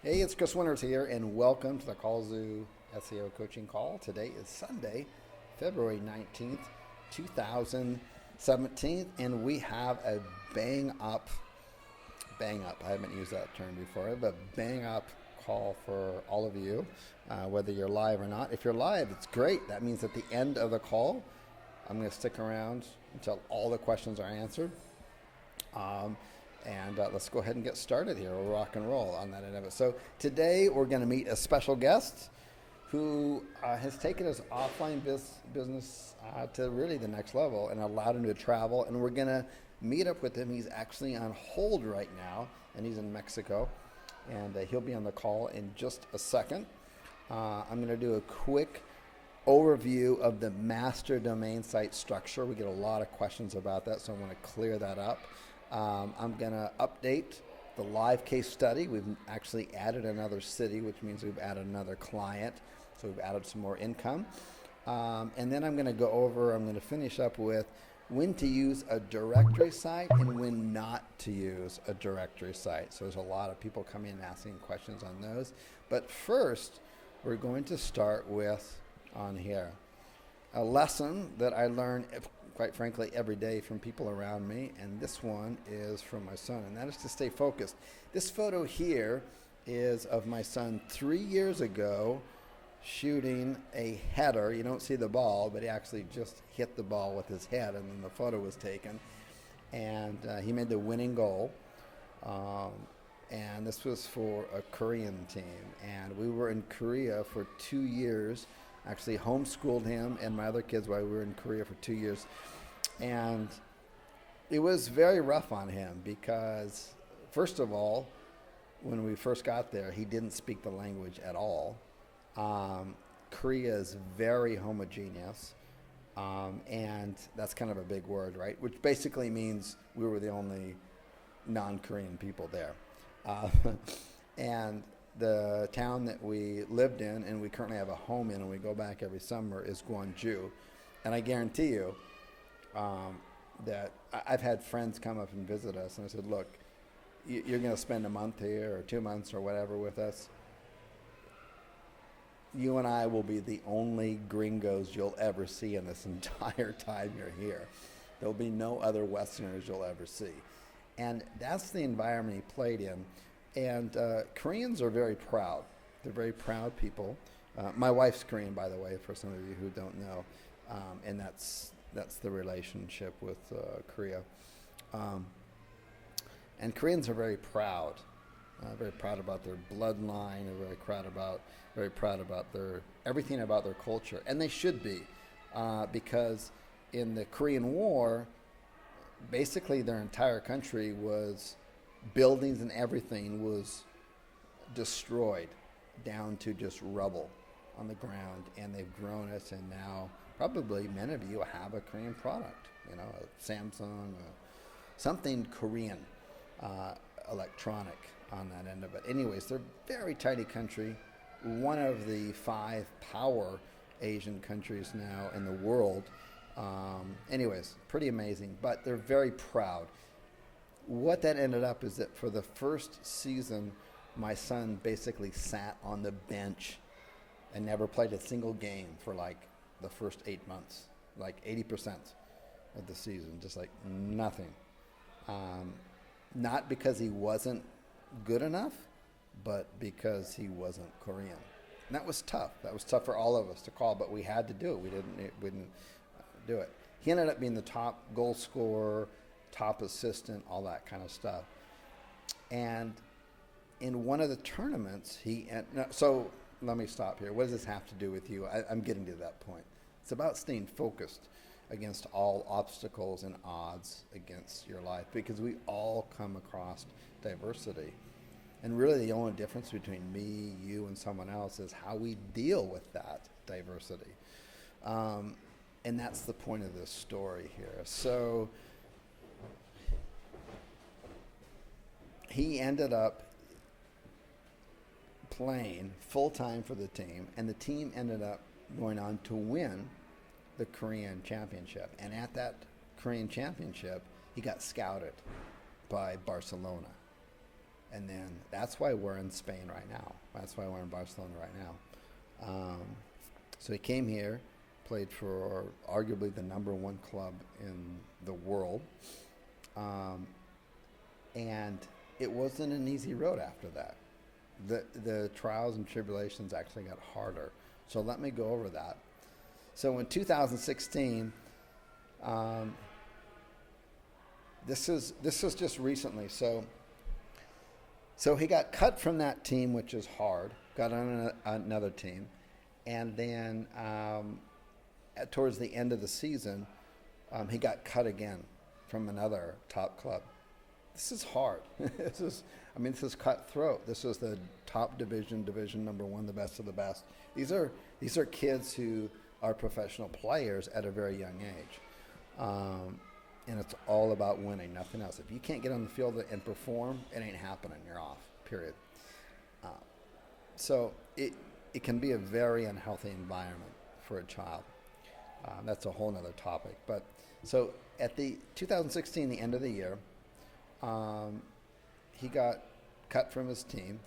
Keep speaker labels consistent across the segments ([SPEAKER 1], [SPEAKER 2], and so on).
[SPEAKER 1] Hey, it's Chris Winters here, and welcome to the kallzu SEO coaching call. Today is Sunday, February 19th, 2017, and we have a bang up, I haven't used that term before, but bang up call for all of you, whether you're live or not. If you're live, it's great. That means at the end of the call, I'm going to stick around until all the questions are answered. And let's go ahead and get started here. We'll rock and roll on that end of it. So today we're going to meet a special guest who has taken his offline business to really the next level and allowed him to travel. And we're going to meet up with him. He's actually on hold right now, and he's in Mexico. And he'll be on the call in just a second. I'm going to do a quick overview of the master domain site structure. We get a lot of questions about that, so I want to clear that up. I'm going to update the live case study. We've actually added another city, which means we've added another client. So we've added some more income. And then I'm going to finish up with when to use a directory site and when not to use a directory site. So there's a lot of people coming and asking questions on those. But first, we're going to start with on here a lesson that I learn, quite frankly, every day from people around me, and this one is from my son, and that is to stay focused. This photo here is of my son 3 years ago shooting a header. You don't see the ball, but he actually just hit the ball with his head, and then the photo was taken, and he made the winning goal. And this was for a Korean team, and we were in Korea for 2 years. Actually homeschooled him and my other kids while we were in Korea for 2 years. And it was very rough on him because, first of all, when we first got there, he didn't speak the language at all. Korea is very homogeneous, and that's kind of a big word, right? Which basically means we were the only non-Korean people there. And the town that we lived in and we currently have a home in and we go back every summer is Gwangju. And I guarantee you that I've had friends come up and visit us, and I said, look, you're going to spend a month here or 2 months or whatever with us. You and I will be the only gringos you'll ever see in this entire time you're here. There'll be no other Westerners you'll ever see. And that's the environment he played in. And Koreans are very proud. They're very proud people. My wife's Korean, by the way, for some of you who don't know. And that's the relationship with Korea. And Koreans are very proud about their bloodline. They're very proud about their everything about their culture, and they should be, because in the Korean War, basically their entire country was. Buildings and everything was destroyed down to just rubble on the ground, and they've grown it, and now probably many of you have a Korean product, a Samsung, something Korean, electronic on that end of it. Anyways, they're a very tiny country, one of the 5 power Asian countries now in the world. Anyways, pretty amazing, but they're very proud. What that ended up is that for the first season, my son basically sat on the bench and never played a single game for like the first 8 months, like 80% of the season, just like nothing. Not because he wasn't good enough, but because he wasn't Korean. And that was tough. That was tough for all of us to call, but we had to do it. We didn't do it. He ended up being the top goal scorer, top assistant, all that kind of stuff. And in one of the tournaments, so let me stop here. What does this have to do with you? I'm getting to that point. It's about staying focused against all obstacles and odds against your life, because we all come across diversity. And really the only difference between me, you, and someone else is how we deal with that diversity. And that's the point of this story here. So he ended up playing full-time for the team, and the team ended up going on to win the Korean championship. And at that Korean championship, he got scouted by Barcelona. And then that's why we're in Spain right now. That's why we're in Barcelona right now. So he came here, played for arguably the number one club in the world. And it wasn't an easy road after that. The trials and tribulations actually got harder. So let me go over that. So in 2016, this is just recently. So he got cut from that team, which is hard. Got on another team, and then towards the end of the season, he got cut again from another top club. This is hard. This is cutthroat. This is the top division number one, the best of the best. These are kids who are professional players at a very young age. And it's all about winning, nothing else. If you can't get on the field and perform, it ain't happening. You're off, period. So it can be a very unhealthy environment for a child. That's a whole other topic. But so at the 2016, the end of the year, he got cut from his team.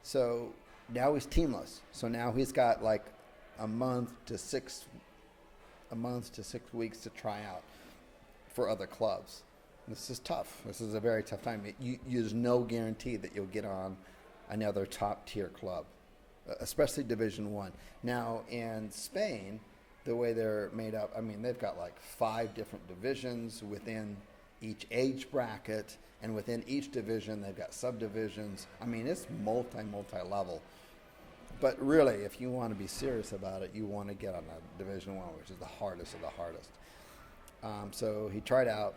[SPEAKER 1] So now he's teamless. So now he's got like a month to 6 weeks to try out for other clubs. This is tough. This is a very tough time. There's no guarantee that you'll get on another top tier club, especially Division One. Now in Spain, the way they're made up, they've got like 5 different divisions within each age bracket, and within each division they've got subdivisions. It's multi-level. But really, if you want to be serious about it, you want to get on a Division One, which is the hardest of the hardest. So he tried out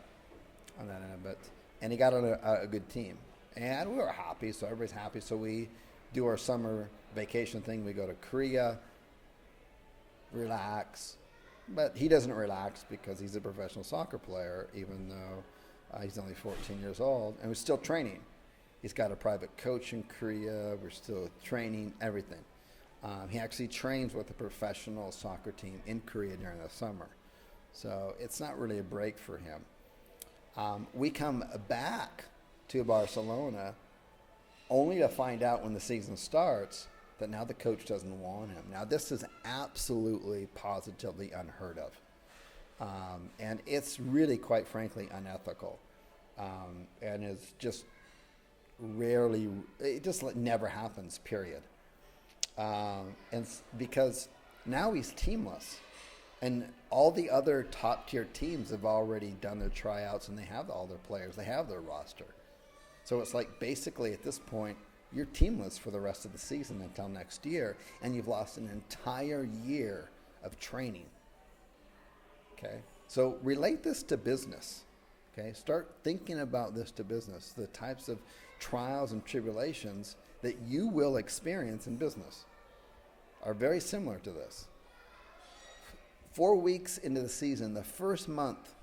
[SPEAKER 1] on that end, and he got on a good team. And we were happy, so everybody's happy. So we do our summer vacation thing. We go to Korea, relax. But he doesn't relax because he's a professional soccer player, even though he's only 14 years old. And we're still training. He's got a private coach in Korea. We're still training, everything. He actually trains with a professional soccer team in Korea during the summer. So it's not really a break for him. We come back to Barcelona only to find out when the season starts that now the coach doesn't want him. Now this is absolutely, positively unheard of. And it's really, quite frankly, unethical. And it's just it just never happens, period. And because now he's teamless. And all the other top-tier teams have already done their tryouts, and they have all their players. They have their roster. So it's like basically at this point, you're teamless for the rest of the season until next year, and you've lost an entire year of training. Okay? So relate this to business. Okay? Start thinking about this to business, the types of trials and tribulations that you will experience in business are very similar to this. 4 weeks into the season, the first month,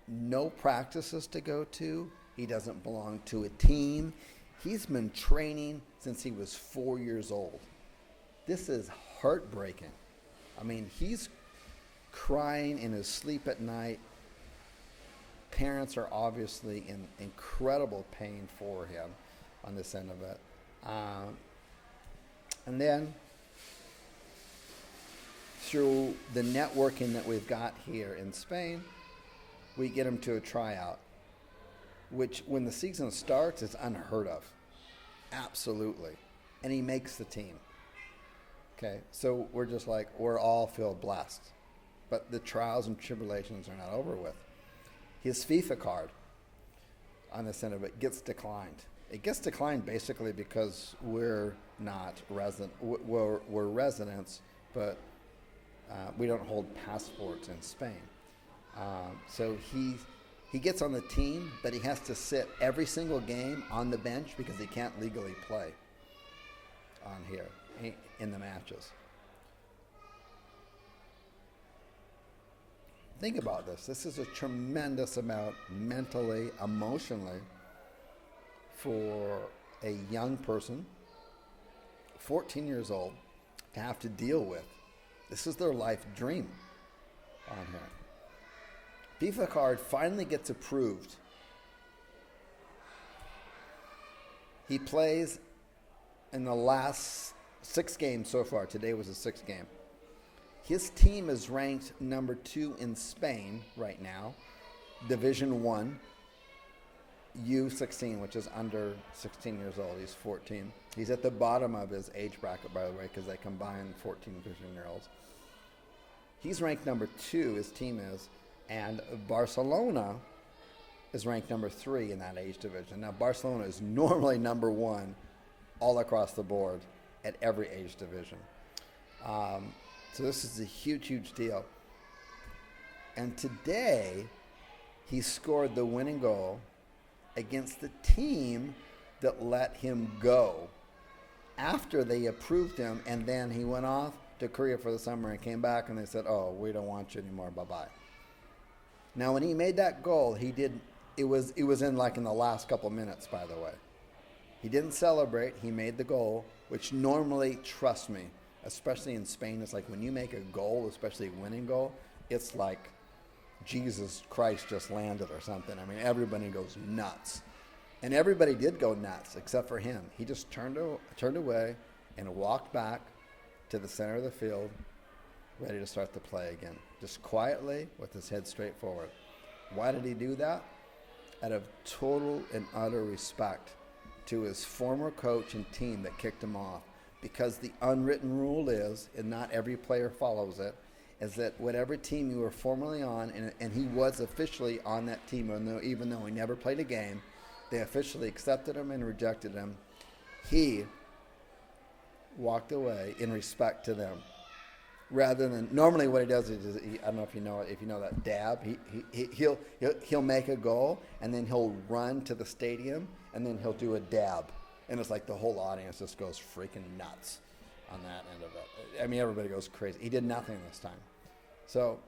[SPEAKER 1] no practices to go to. He doesn't belong to a team. He's been training since he was 4 years old. This is heartbreaking. He's crying in his sleep at night. Parents are obviously in incredible pain for him on this end of it. And then through the networking that we've got here in Spain, we get him to a tryout, which when the season starts is unheard of. Absolutely. And he makes the team. Okay, so we're all feel blessed. But the trials and tribulations are not over with. His FIFA card on this end of it gets declined. It gets declined basically because we're not resident. We're residents, but we don't hold passports in Spain. So he gets on the team, but he has to sit every single game on the bench because he can't legally play on here in the matches. Think about this. This is a tremendous amount mentally, emotionally for a young person, 14 years old, to have to deal with. This is their life dream on here. FIFA card finally gets approved He plays in the last 6 games so far. Today was the 6th game. His team is ranked number 2 in Spain right now, Division 1, U16, which is under 16 years old. He's 14. He's at the bottom of his age bracket, by the way, because they combine 14 and 15-year-olds. He's ranked number 2, his team is, and Barcelona is ranked number 3 in that age division. Now, Barcelona is normally number 1 all across the board at every age division. So this is a huge, huge deal. And today, he scored the winning goal against the team that let him go after they approved him, and then he went off to Korea for the summer and came back, and they said, oh, we don't want you anymore, bye-bye. Now, when he made that goal, it was in the last couple minutes, by the way. He didn't celebrate. He made the goal, which normally, trust me, especially in Spain, it's like when you make a goal, especially a winning goal, it's like Jesus Christ just landed or something. I mean, everybody goes nuts. And everybody did go nuts except for him. He just turned away and walked back to the center of the field, ready to start the play again, just quietly with his head straight forward. Why did he do that? Out of total and utter respect to his former coach and team that kicked him off. Because the unwritten rule is, and not every player follows it, is that whatever team you were formerly on, and he was officially on that team, even though he never played a game, they officially accepted him and rejected him. He walked away in respect to them. Rather than, normally what he does is, I don't know if you know that dab, he'll make a goal, and then he'll run to the stadium, and then he'll do a dab. And it's like the whole audience just goes freaking nuts on that end of it. I mean, everybody goes crazy. He did nothing this time. So,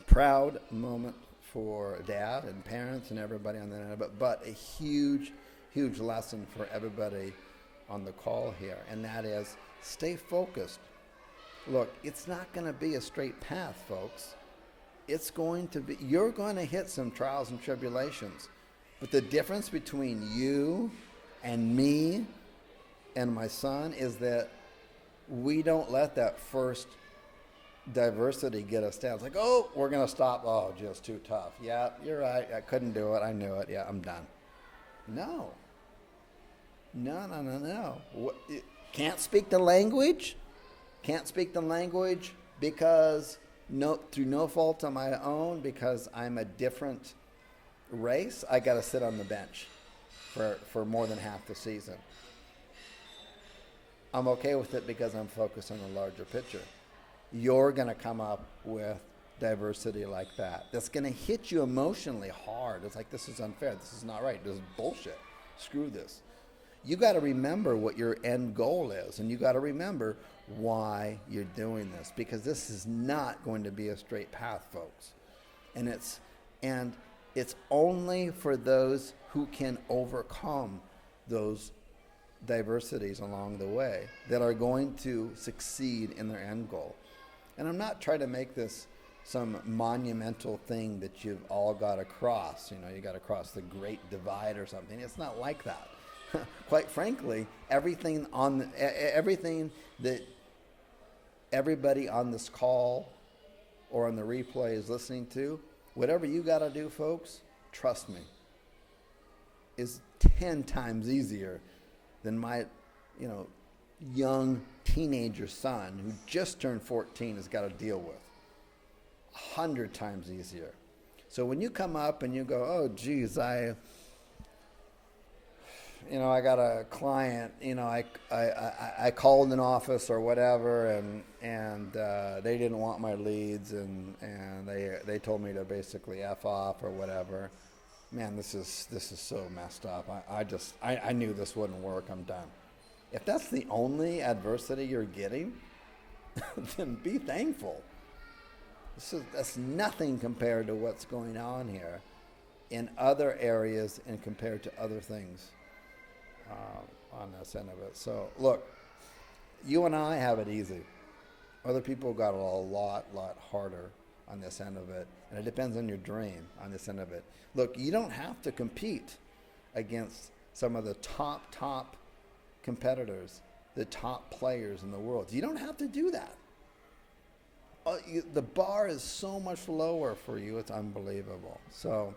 [SPEAKER 1] proud moment for dad and parents and everybody on that end of it, but a huge, huge lesson for everybody on the call here, and that is stay focused. Look, it's not going to be a straight path, folks. It's going to be, you're going to hit some trials and tribulations, but the difference between you and me and my son is that we don't let that first diversity get us down. It's like, oh, we're going to stop. Oh, just too tough. Yeah, you're right. I couldn't do it. I knew it. Yeah, I'm done. No. What, can't speak the language? Can't speak the language because through no fault of my own, because I'm a different race, I got to sit on the bench for more than half the season. I'm okay with it because I'm focused on the larger picture. You're going to come up with diversity like that. That's going to hit you emotionally hard. It's like, this is unfair. This is not right. This is bullshit. Screw this. You got to remember what your end goal is, and you got to remember why you're doing this, because this is not going to be a straight path, folks. And it's only for those who can overcome those diversities along the way that are going to succeed in their end goal. And I'm not trying to make this some monumental thing that you've all got to cross. You know, you got to cross the Great Divide or something. It's not like that. Quite frankly, everything that everybody on this call or on the replay is listening to, whatever you got to do, folks, trust me, is 10 times easier than my, young teenager son who just turned 14 has got to deal with. 100 times easier. So when you come up and you go, oh, geez, I got a client, I called an office or whatever, and they didn't want my leads, and they told me to basically F off or whatever. Man, this is so messed up. I knew this wouldn't work. I'm done. If that's the only adversity you're getting, then be thankful. That's nothing compared to what's going on here in other areas and compared to other things on this end of it. So, look, you and I have it easy. Other people got it a lot harder on this end of it, and it depends on your dream on this end of it. Look, you don't have to compete against some of the top competitors, the top players in the world. You don't have to do that. The bar is so much lower for you. It's unbelievable. So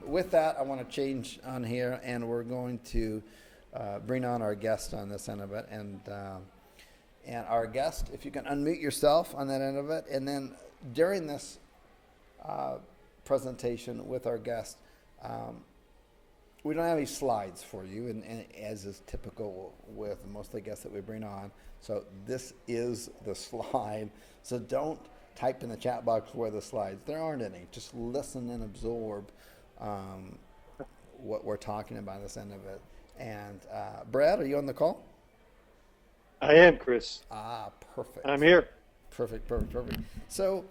[SPEAKER 1] with that, I want to change on here, and we're going to bring on our guest on this end of it. And our guest, if you can unmute yourself on that end of it. And then during this presentation with our guest, we don't have any slides for you, and as is typical with most of the guests that we bring on. So this is the slide. So don't type in the chat box where the slides. There aren't any. Just listen and absorb what we're talking about this end of it. And Brad, are you on the call?
[SPEAKER 2] I am, Chris.
[SPEAKER 1] Perfect.
[SPEAKER 2] I'm here.
[SPEAKER 1] Perfect. So,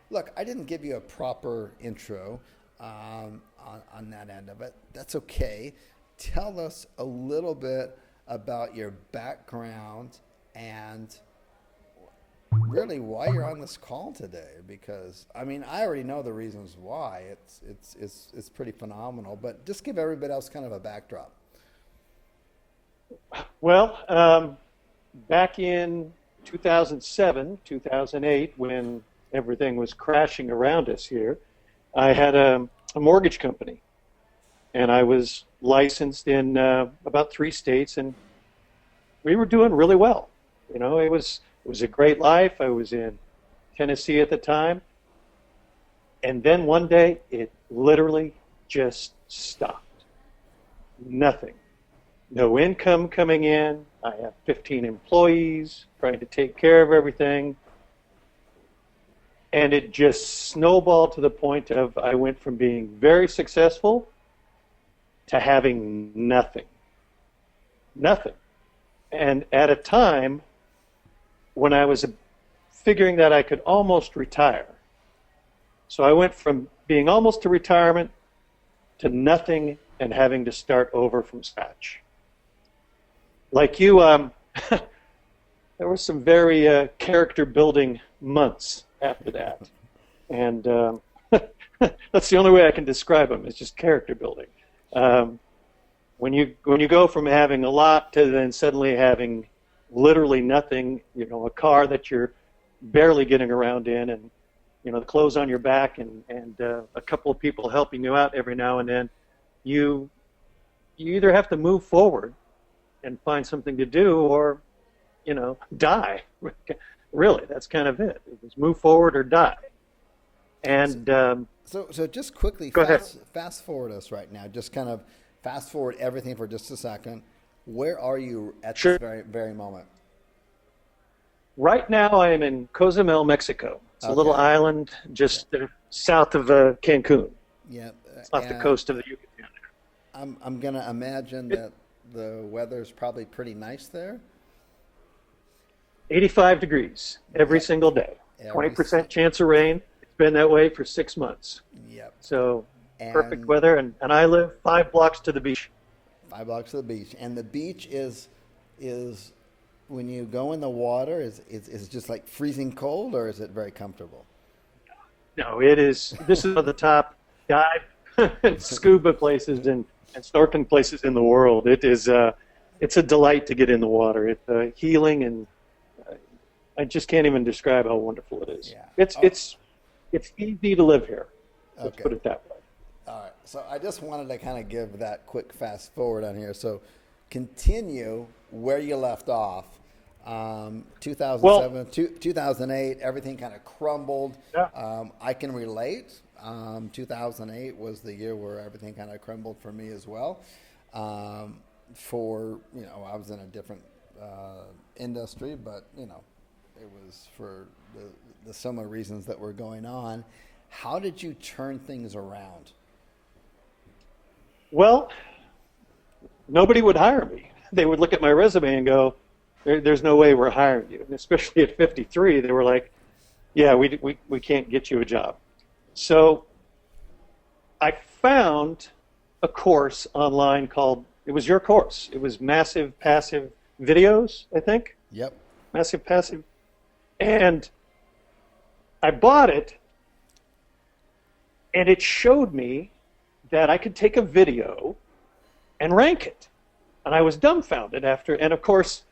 [SPEAKER 1] look, I didn't give you a proper intro on that end of it. That's okay. Tell us a little bit about your background and really why you're on this call today. Because I mean, I already know the reasons why. It's pretty phenomenal. But just give everybody else kind of a backdrop.
[SPEAKER 2] Well, back in 2007, 2008, when everything was crashing around us here, I had a mortgage company, and I was licensed in about 3 states, and we were doing really well. You know, it was a great life. I was in Tennessee at the time, and then one day it literally just stopped. Nothing. No income coming in. I have 15 employees trying to take care of everything. And it just snowballed to the point of I went from being very successful to having nothing. Nothing. And at a time when I was figuring that I could almost retire. So I went from being almost to retirement to nothing and having to start over from scratch. Like you, there were some very character-building months after that, and that's the only way I can describe them. It's just character building. When you go from having a lot to then suddenly having literally nothing, you know, a car that you're barely getting around in, and you know, the clothes on your back, and a couple of people helping you out every now and then, you either have to move forward and find something to do, or, you know, die. Really, that's kind of it. It was move forward or die. And
[SPEAKER 1] so just quickly, fast forward us right now. Just kind of fast forward everything for just a second. Where are you at this very moment?
[SPEAKER 2] Right now, I am in Cozumel, Mexico. It's a little island just south of Cancun.
[SPEAKER 1] Yeah,
[SPEAKER 2] it's off the coast of the Yucatan.
[SPEAKER 1] I'm going to imagine that the weather's probably pretty nice there.
[SPEAKER 2] 85 degrees every single day. 20% chance of rain. It's been that way for 6 months.
[SPEAKER 1] Yep.
[SPEAKER 2] So perfect weather, and I live 5 blocks to the beach.
[SPEAKER 1] 5 blocks to the beach, and the beach is when you go in the water, is it just like freezing cold, or is it very comfortable?
[SPEAKER 2] No, it is. This is one of the top dive and scuba places and snorkeling places in the world. It is. It's a delight to get in the water. It's healing, and I just can't even describe how wonderful it is.
[SPEAKER 1] Yeah.
[SPEAKER 2] It's easy to live here. Let's put it that way.
[SPEAKER 1] All right. So I just wanted to kind of give that quick fast forward on here. So continue where you left off. 2007, 2008, everything kind of crumbled.
[SPEAKER 2] Yeah.
[SPEAKER 1] I can relate. 2008 was the year where everything kind of crumbled for me as well. I was in a different industry, but it was for the similar reasons that were going on. How did you turn things around?
[SPEAKER 2] Well, nobody would hire me. They would look at my resume and go, "There's no way we're hiring you." And especially at 53, they were like, "Yeah, we can't get you a job." So I found a course online called, it was your course. It was Massive Passive Videos, I think.
[SPEAKER 1] Yep.
[SPEAKER 2] Massive Passive. And I bought it, and it showed me that I could take a video and rank it. And I was dumbfounded after, and of course,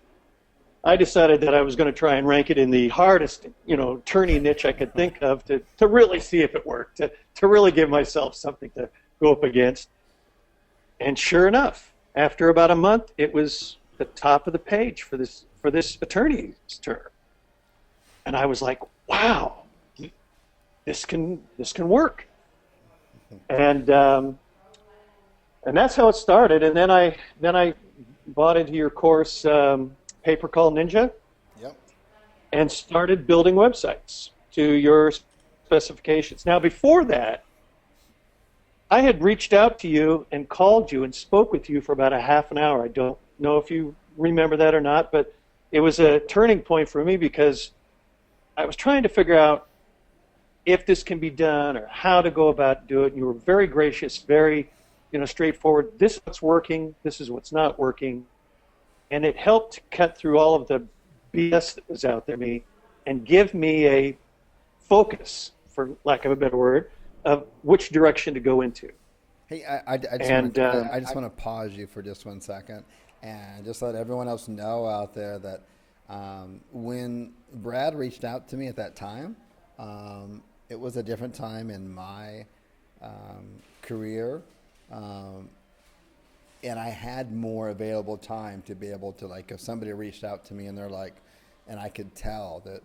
[SPEAKER 2] I decided that I was going to try and rank it in the hardest, attorney niche I could think of to really see if it worked, to really give myself something to go up against. And sure enough, after about a month, it was the top of the page for this attorney's term. And I was like, wow, this can work. And that's how it started. And then I bought into your course, Paper Call Ninja,
[SPEAKER 1] Yep.
[SPEAKER 2] and started building websites to your specifications. Now, before that, I had reached out to you and called you and spoke with you for about a half an hour. I don't know if you remember that or not, but it was a turning point for me because I was trying to figure out if this can be done or how to go about doing it. And you were very gracious, very straightforward. This is what's working. This is what's not working. And it helped to cut through all of the BS that was out there and give me a focus, for lack of a better word, of which direction to go into.
[SPEAKER 1] Hey, I just want to pause you for just 1 second and just let everyone else know out there that when Brad reached out to me at that time, it was a different time in my career. And I had more available time to be able to, like, if somebody reached out to me and they're like, and I could tell that,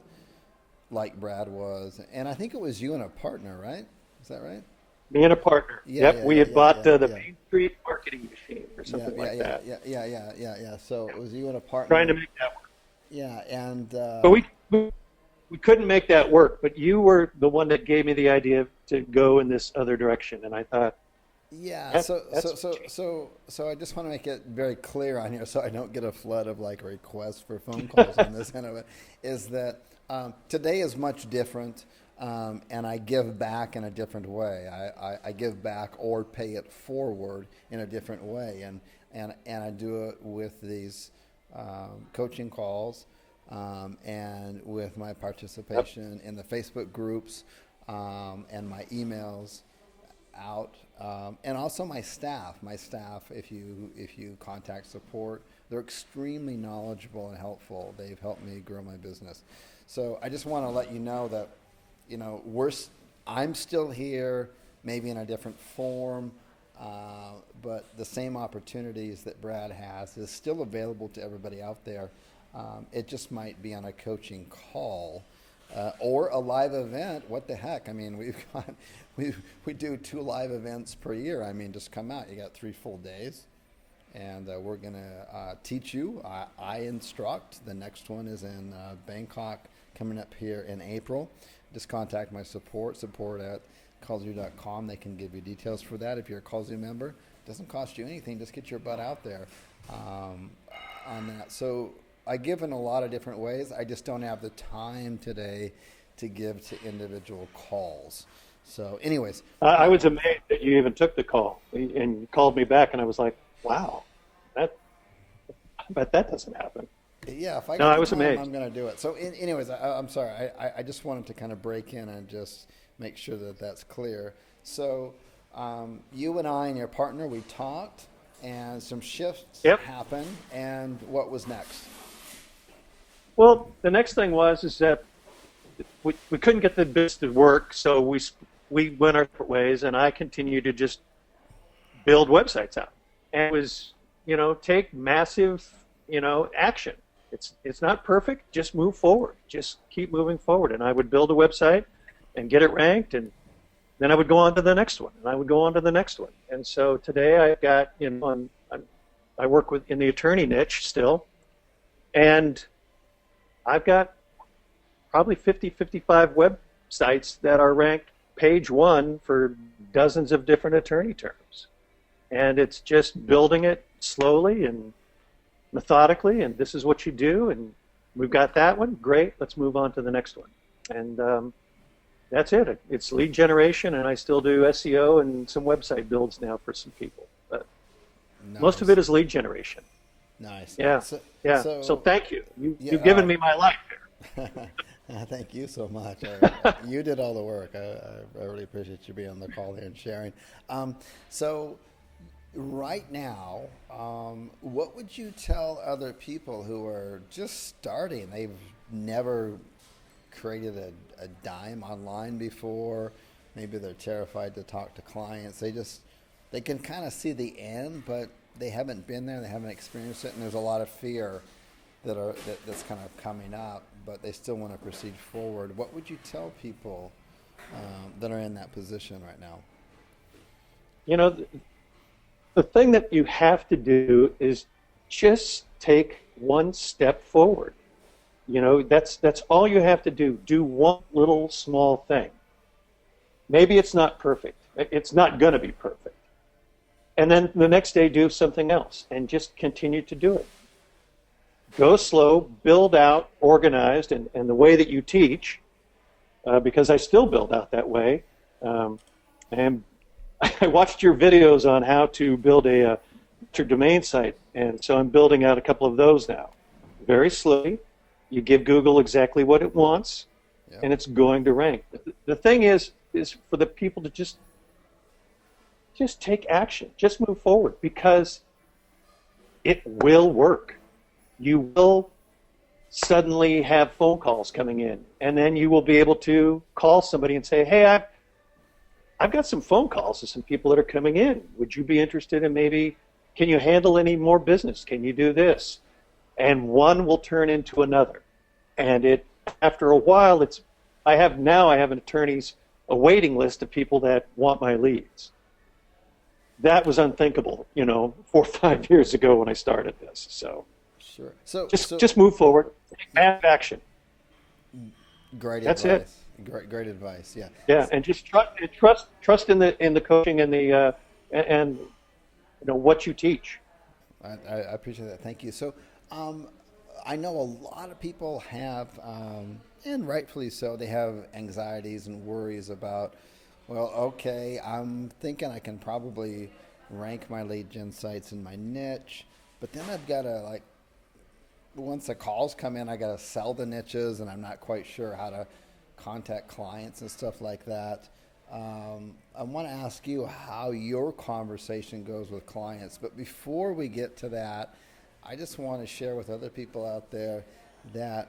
[SPEAKER 1] like Brad was, and I think it was you and a partner, right? Is that right?
[SPEAKER 2] Me and a partner.
[SPEAKER 1] Yeah,
[SPEAKER 2] yep, we had bought the Main Street marketing machine or something like that.
[SPEAKER 1] Yeah. So it was you and a partner.
[SPEAKER 2] Trying to make that work.
[SPEAKER 1] Yeah, and
[SPEAKER 2] but we couldn't make that work. But you were the one that gave me the idea to go in this other direction, and I thought.
[SPEAKER 1] Yeah, so I just want to make it very clear on here, so I don't get a flood of like requests for phone calls on this anyway. Is that today is much different, and I give back in a different way. I give back or pay it forward in a different way, and I do it with these coaching calls, and with my participation in the Facebook groups, and my emails out, and also my staff. If you contact support, they're extremely knowledgeable and helpful. They've helped me grow my business. So I just want to let you know that, I'm still here, maybe in a different form, but the same opportunities that Brad has is still available to everybody out there. It just might be on a coaching call. Or a live event. What the heck? I mean, we do 2 live events per year. I mean, just come out. You got 3 full days, and we're gonna teach you. I instruct. The next one is in Bangkok, coming up here in April. Just contact my support at kallzu.com. They can give you details for that. If you're a kallzu member, it doesn't cost you anything. Just get your butt out there on that. So I give in a lot of different ways. I just don't have the time today to give to individual calls. So anyways.
[SPEAKER 2] I was amazed that you even took the call and you called me back, and I was like, wow, I bet that doesn't happen.
[SPEAKER 1] Yeah, if I
[SPEAKER 2] I
[SPEAKER 1] get
[SPEAKER 2] was
[SPEAKER 1] the time,
[SPEAKER 2] amazed.
[SPEAKER 1] I'm going to do it. So anyways, I'm sorry. I just wanted to kind of break in and just make sure that that's clear. So you and I and your partner, we talked, and some shifts happened, and what was next?
[SPEAKER 2] Well, the next thing is that we couldn't get the business to work, so we went our separate ways, and I continued to just build websites out. And it was, take massive, action. It's not perfect. Just move forward. Just keep moving forward. And I would build a website and get it ranked, and then I would go on to the next one, and I would go on to the next one. And so today I've got, I work in the attorney niche still, and I've got probably 50, 55 websites that are ranked page 1 for dozens of different attorney terms. And it's just building it slowly and methodically, and this is what you do, and we've got that one. Great, let's move on to the next one. And that's it. It's lead generation, and I still do SEO and some website builds now for some people. But most of it is lead generation.
[SPEAKER 1] Nice.
[SPEAKER 2] Yeah. So thank you. You've given me my life here.
[SPEAKER 1] Thank you so much. You did all the work. I really appreciate you being on the call here and sharing. So right now, what would you tell other people who are just starting? They've never created a dime online before. Maybe they're terrified to talk to clients. They can kind of see the end, but they haven't been there. They haven't experienced it, and there's a lot of fear that's kind of coming up. But they still want to proceed forward. What would you tell people that are in that position right now?
[SPEAKER 2] You know, the thing that you have to do is just take one step forward. You know, that's all you have to do. Do one little small thing. Maybe it's not perfect. It's not going to be perfect. And then the next day do something else and just continue to do it. Go slow, build out, organized, and the way that you teach, because I still build out that way. And I watched your videos on how to build a domain site, and so I'm building out a couple of those now. Very slowly. You give Google exactly what it wants,
[SPEAKER 1] Yep.
[SPEAKER 2] and it's going to rank. The thing is for the people to just take action, just move forward, because it will work. You will suddenly have phone calls coming in, and then you will be able to call somebody and say, hey, I've got some phone calls to some people that are coming in. Would you be interested in maybe, can you handle any more business? Can you do this? And one will turn into another. And after a while, I have an attorney's a waiting list of people that want my leads. That was unthinkable, 4 or 5 years ago when I started this. So
[SPEAKER 1] Sure. So
[SPEAKER 2] just move forward, have action.
[SPEAKER 1] great
[SPEAKER 2] That's
[SPEAKER 1] advice. Great advice. Yeah.
[SPEAKER 2] Yeah, and just trust in the coaching and the and what you teach.
[SPEAKER 1] I appreciate that. Thank you. So, I know a lot of people have, and rightfully so, they have anxieties and worries about, well, okay, I'm thinking I can probably rank my lead gen sites in my niche, but then I've got to, once the calls come in, I got to sell the niches, and I'm not quite sure how to contact clients and stuff like that. I want to ask you how your conversation goes with clients, but before we get to that, I just want to share with other people out there that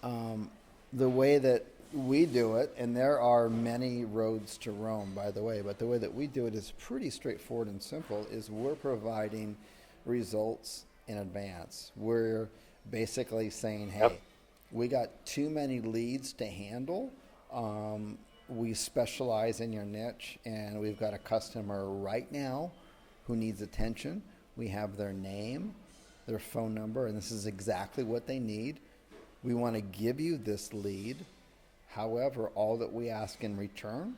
[SPEAKER 1] the way that we do it, and there are many roads to Rome, by the way, but the way that we do it is pretty straightforward and simple, is we're providing results in advance. We're basically saying, hey,
[SPEAKER 2] Yep.
[SPEAKER 1] we got too many leads to handle. We specialize in your niche, and we've got a customer right now who needs attention. We have their name, their phone number, and this is exactly what they need. We want to give you this lead. However, all that we ask in return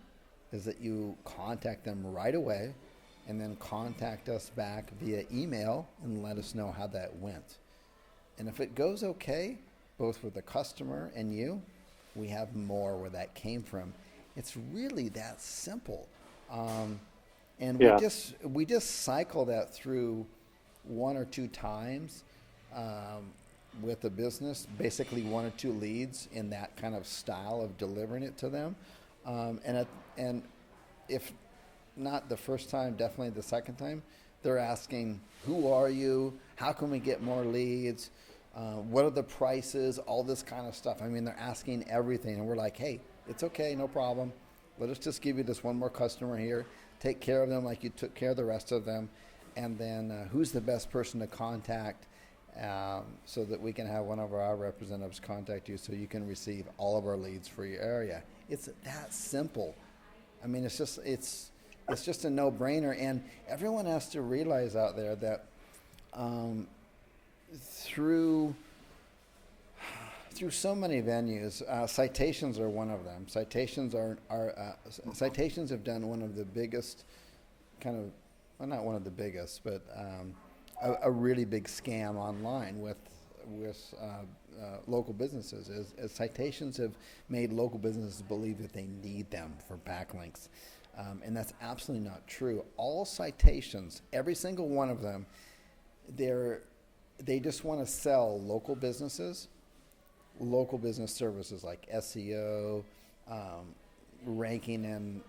[SPEAKER 1] is that you contact them right away and then contact us back via email and let us know how that went. And if it goes okay, both with the customer and you, we have more where that came from. It's really that simple. And
[SPEAKER 2] Yeah.
[SPEAKER 1] we just cycle that through 1 or 2 times with a business, basically 1 or 2 leads in that kind of style of delivering it to them. And if not the first time, definitely the second time, they're asking, who are you? How can we get more leads? What are the prices? All this kind of stuff. I mean, they're asking everything, and we're like, hey, it's okay, no problem. Let us just give you this one more customer here. Take care of them like you took care of the rest of them. And then who's the best person to contact so that we can have one of our representatives contact you so you can receive all of our leads for your area. It's that simple. I mean, it's just a no-brainer. And everyone has to realize out there that through so many venues, citations are one of them. Citations citations have done one of the biggest well, not one of the biggest, but a really big scam online with local businesses. As citations have made local businesses believe that they need them for backlinks, and that's absolutely not true. All citations, every single one of them, they just want to sell local business services like SEO, ranking in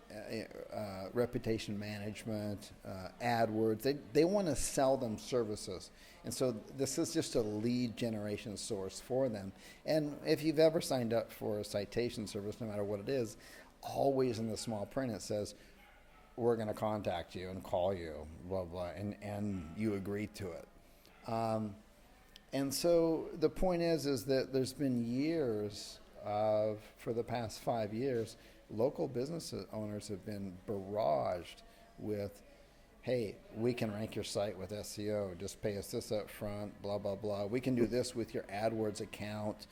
[SPEAKER 1] reputation management, AdWords. They want to sell them services. And so this is just a lead generation source for them. And if you've ever signed up for a citation service, no matter what it is, always in the small print it says, we're going to contact you and call you, blah, blah, and you agree to it. And so the point is that there's been years for the past 5 years, local business owners have been barraged with, hey, we can rank your site with SEO. Just pay us this up front, blah, blah, blah. We can do this with your AdWords account.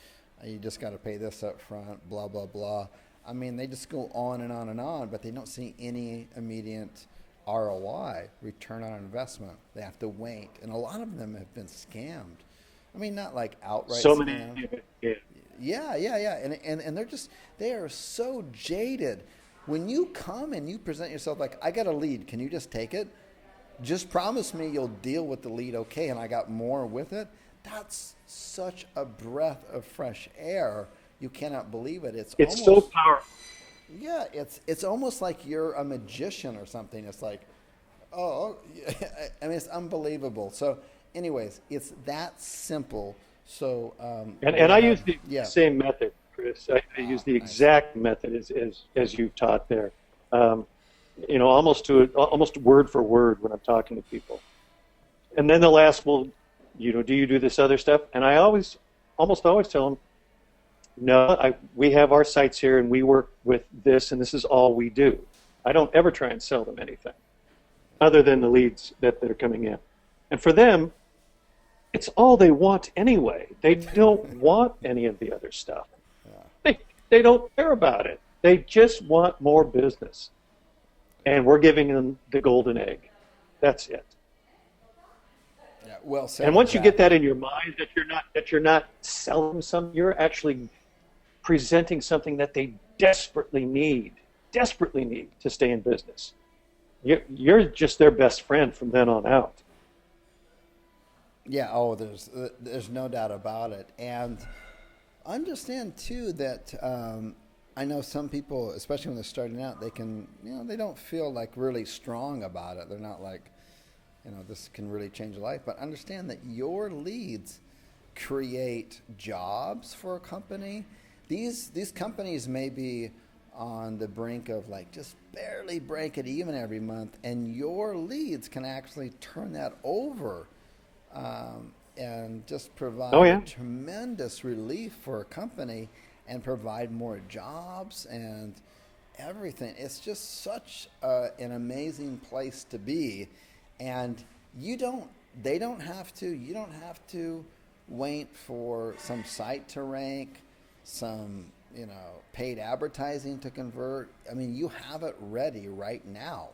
[SPEAKER 1] You just got to pay this up front, blah, blah, blah. I mean, they just go on and on and on, but they don't see any immediate ROI, return on investment. They have to wait. And a lot of them have been scammed. I mean, not like outright
[SPEAKER 2] So
[SPEAKER 1] scam.
[SPEAKER 2] many. Yeah.
[SPEAKER 1] Yeah. And they are so jaded. When you come and you present yourself like, I got a lead, can you just take it? Just promise me you'll deal with the lead okay, and I got more with it. That's such a breath of fresh air. You cannot believe it. It's almost,
[SPEAKER 2] so powerful.
[SPEAKER 1] Yeah, it's almost like you're a magician or something. It's like, oh, I mean, it's unbelievable. So anyways, it's that simple. So
[SPEAKER 2] And I use the same method, Chris. I use the exact method as you taught there. Almost word for word when I'm talking to people. And then they'll ask, well, do you do this other stuff? And I almost always tell them, no, we have our sites here and we work with this and this is all we do. I don't ever try and sell them anything other than the leads that are coming in. And for them, it's all they want anyway. They don't want any of the other stuff. They don't care about it. They just want more business. And we're giving them the golden egg. That's it.
[SPEAKER 1] Yeah, well said.
[SPEAKER 2] And once you get that in your mind that you're not selling something, you're actually presenting something that they desperately need to stay in business. You're just their best friend from then on out.
[SPEAKER 1] Yeah, there's no doubt about it. And understand too that I know some people, especially when they're starting out, they don't feel like really strong about it. They're not like, this can really change a life. But understand that your leads create jobs for a company. These companies may be on the brink of like just barely break it even every month, and your leads can actually turn that over and just provide tremendous relief for a company and provide more jobs and everything. It's just such an amazing place to be, and you don't have to wait for some site to rank, some paid advertising to convert. I mean, you have it ready right now.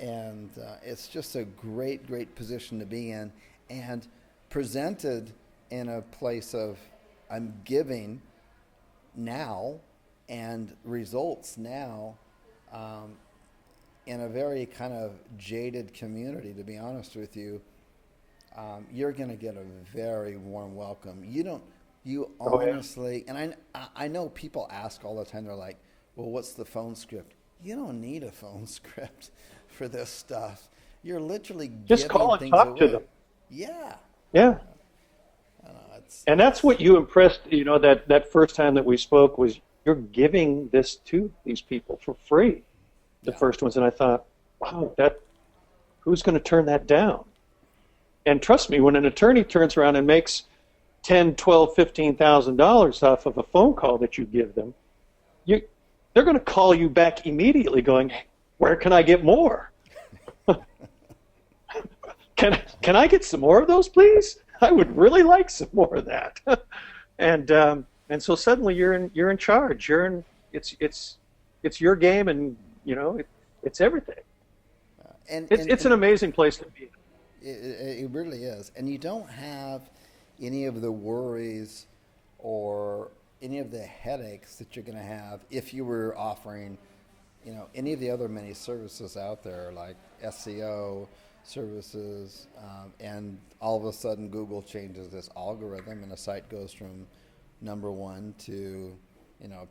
[SPEAKER 1] And it's just a great position to be in, and presented in a place of I'm giving now and results now, in a very kind of jaded community, to be honest with you. You're going to get a very warm welcome. You honestly, and I know people ask all the time, they're like, well, what's the phone script? You don't need a phone script for this stuff. You're literally
[SPEAKER 2] just call and talk to them.
[SPEAKER 1] Yeah.
[SPEAKER 2] And that's what you impressed, that first time that we spoke was you're giving this to these people for free. The first ones. And I thought, wow, who's going to turn that down? And trust me, when an attorney turns around and makes $10,000, $12,000, $15,000 off of a phone call that you give them, they're going to call you back immediately going, where can I get more? Can I get some more of those, please? I would really like some more of that. And so suddenly you're in charge. It's your game, and it's everything. It's an amazing place to be.
[SPEAKER 1] It really is, and you don't have any of the worries or any of the headaches that you're going to have if you were offering, any of the other many services out there like SEO services, and all of a sudden Google changes this algorithm and a site goes from number 1 to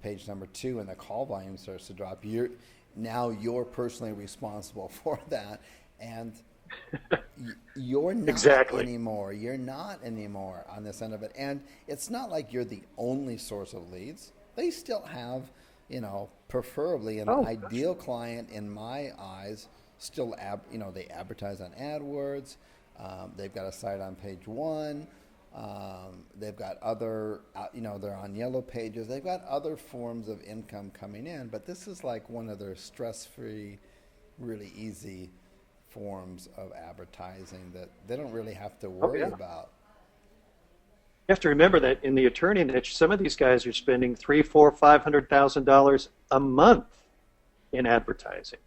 [SPEAKER 1] page number 2 and the call volume starts to drop, you're personally responsible for that, and you're not
[SPEAKER 2] Exactly.
[SPEAKER 1] anymore. You're not anymore on this end of it, and it's not like you're the only source of leads. They still have, preferably an ideal client in my eyes. Still, they advertise on AdWords. They've got a site on page 1. They've got other, they're on Yellow Pages. They've got other forms of income coming in, but this is like one of their stress-free, really easy forms of advertising that they don't really have to worry about.
[SPEAKER 2] You have to remember that in the attorney niche, some of these guys are spending $300,000, $400,000 a month in advertising.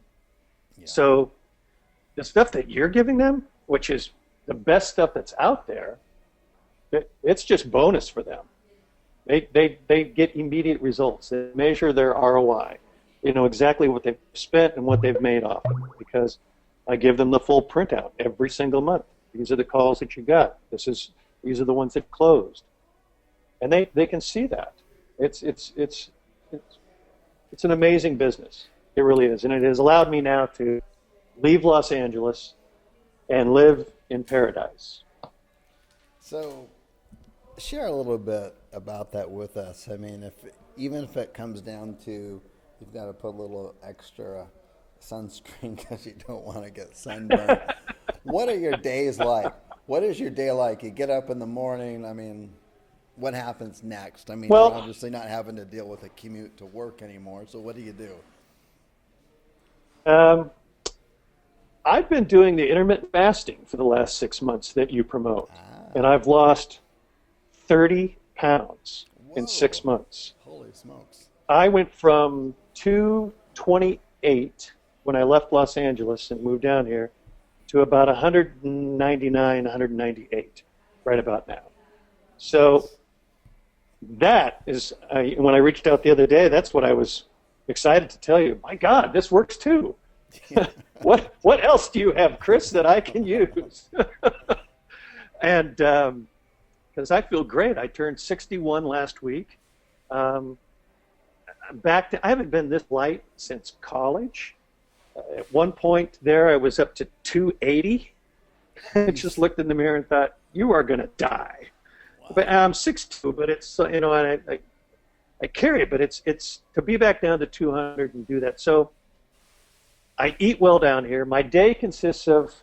[SPEAKER 2] Yeah. So the stuff that you're giving them, which is the best stuff that's out there, it's just bonus for them. They get immediate results. They measure their ROI. They know exactly what they've spent and what they've made off it, because I give them the full printout every single month. These are the calls that you got. These are the ones that closed, and they can see that. It's an amazing business. It really is, and it has allowed me now to leave Los Angeles and live in paradise.
[SPEAKER 1] So, share a little bit about that with us. I mean, even if it comes down to you've got to put a little extra sunscreen because you don't want to get sunburned. What are your days like? What is your day like? You get up in the morning. I mean, what happens next? I mean, you're obviously not having to deal with a commute to work anymore. So what do you do?
[SPEAKER 2] I've been doing the intermittent fasting for the last 6 months that you promote, and I've lost 30 pounds in 6 months.
[SPEAKER 1] Holy smokes.
[SPEAKER 2] I went from 228 when I left Los Angeles and moved down here to about 199, 198 right about now. So that is, when I reached out the other day, that's what I was excited to tell you. My God, this works too. What else do you have, Chris, that I can use? And because I feel great. I turned 61 last week. I haven't been this light since college. At one point there, I was up to 280. I just looked in the mirror and thought, you are going to die. Wow. But I'm 6'2", but it's, and I carry it, but it's to be back down to 200 and do that. So I eat well down here. My day consists of,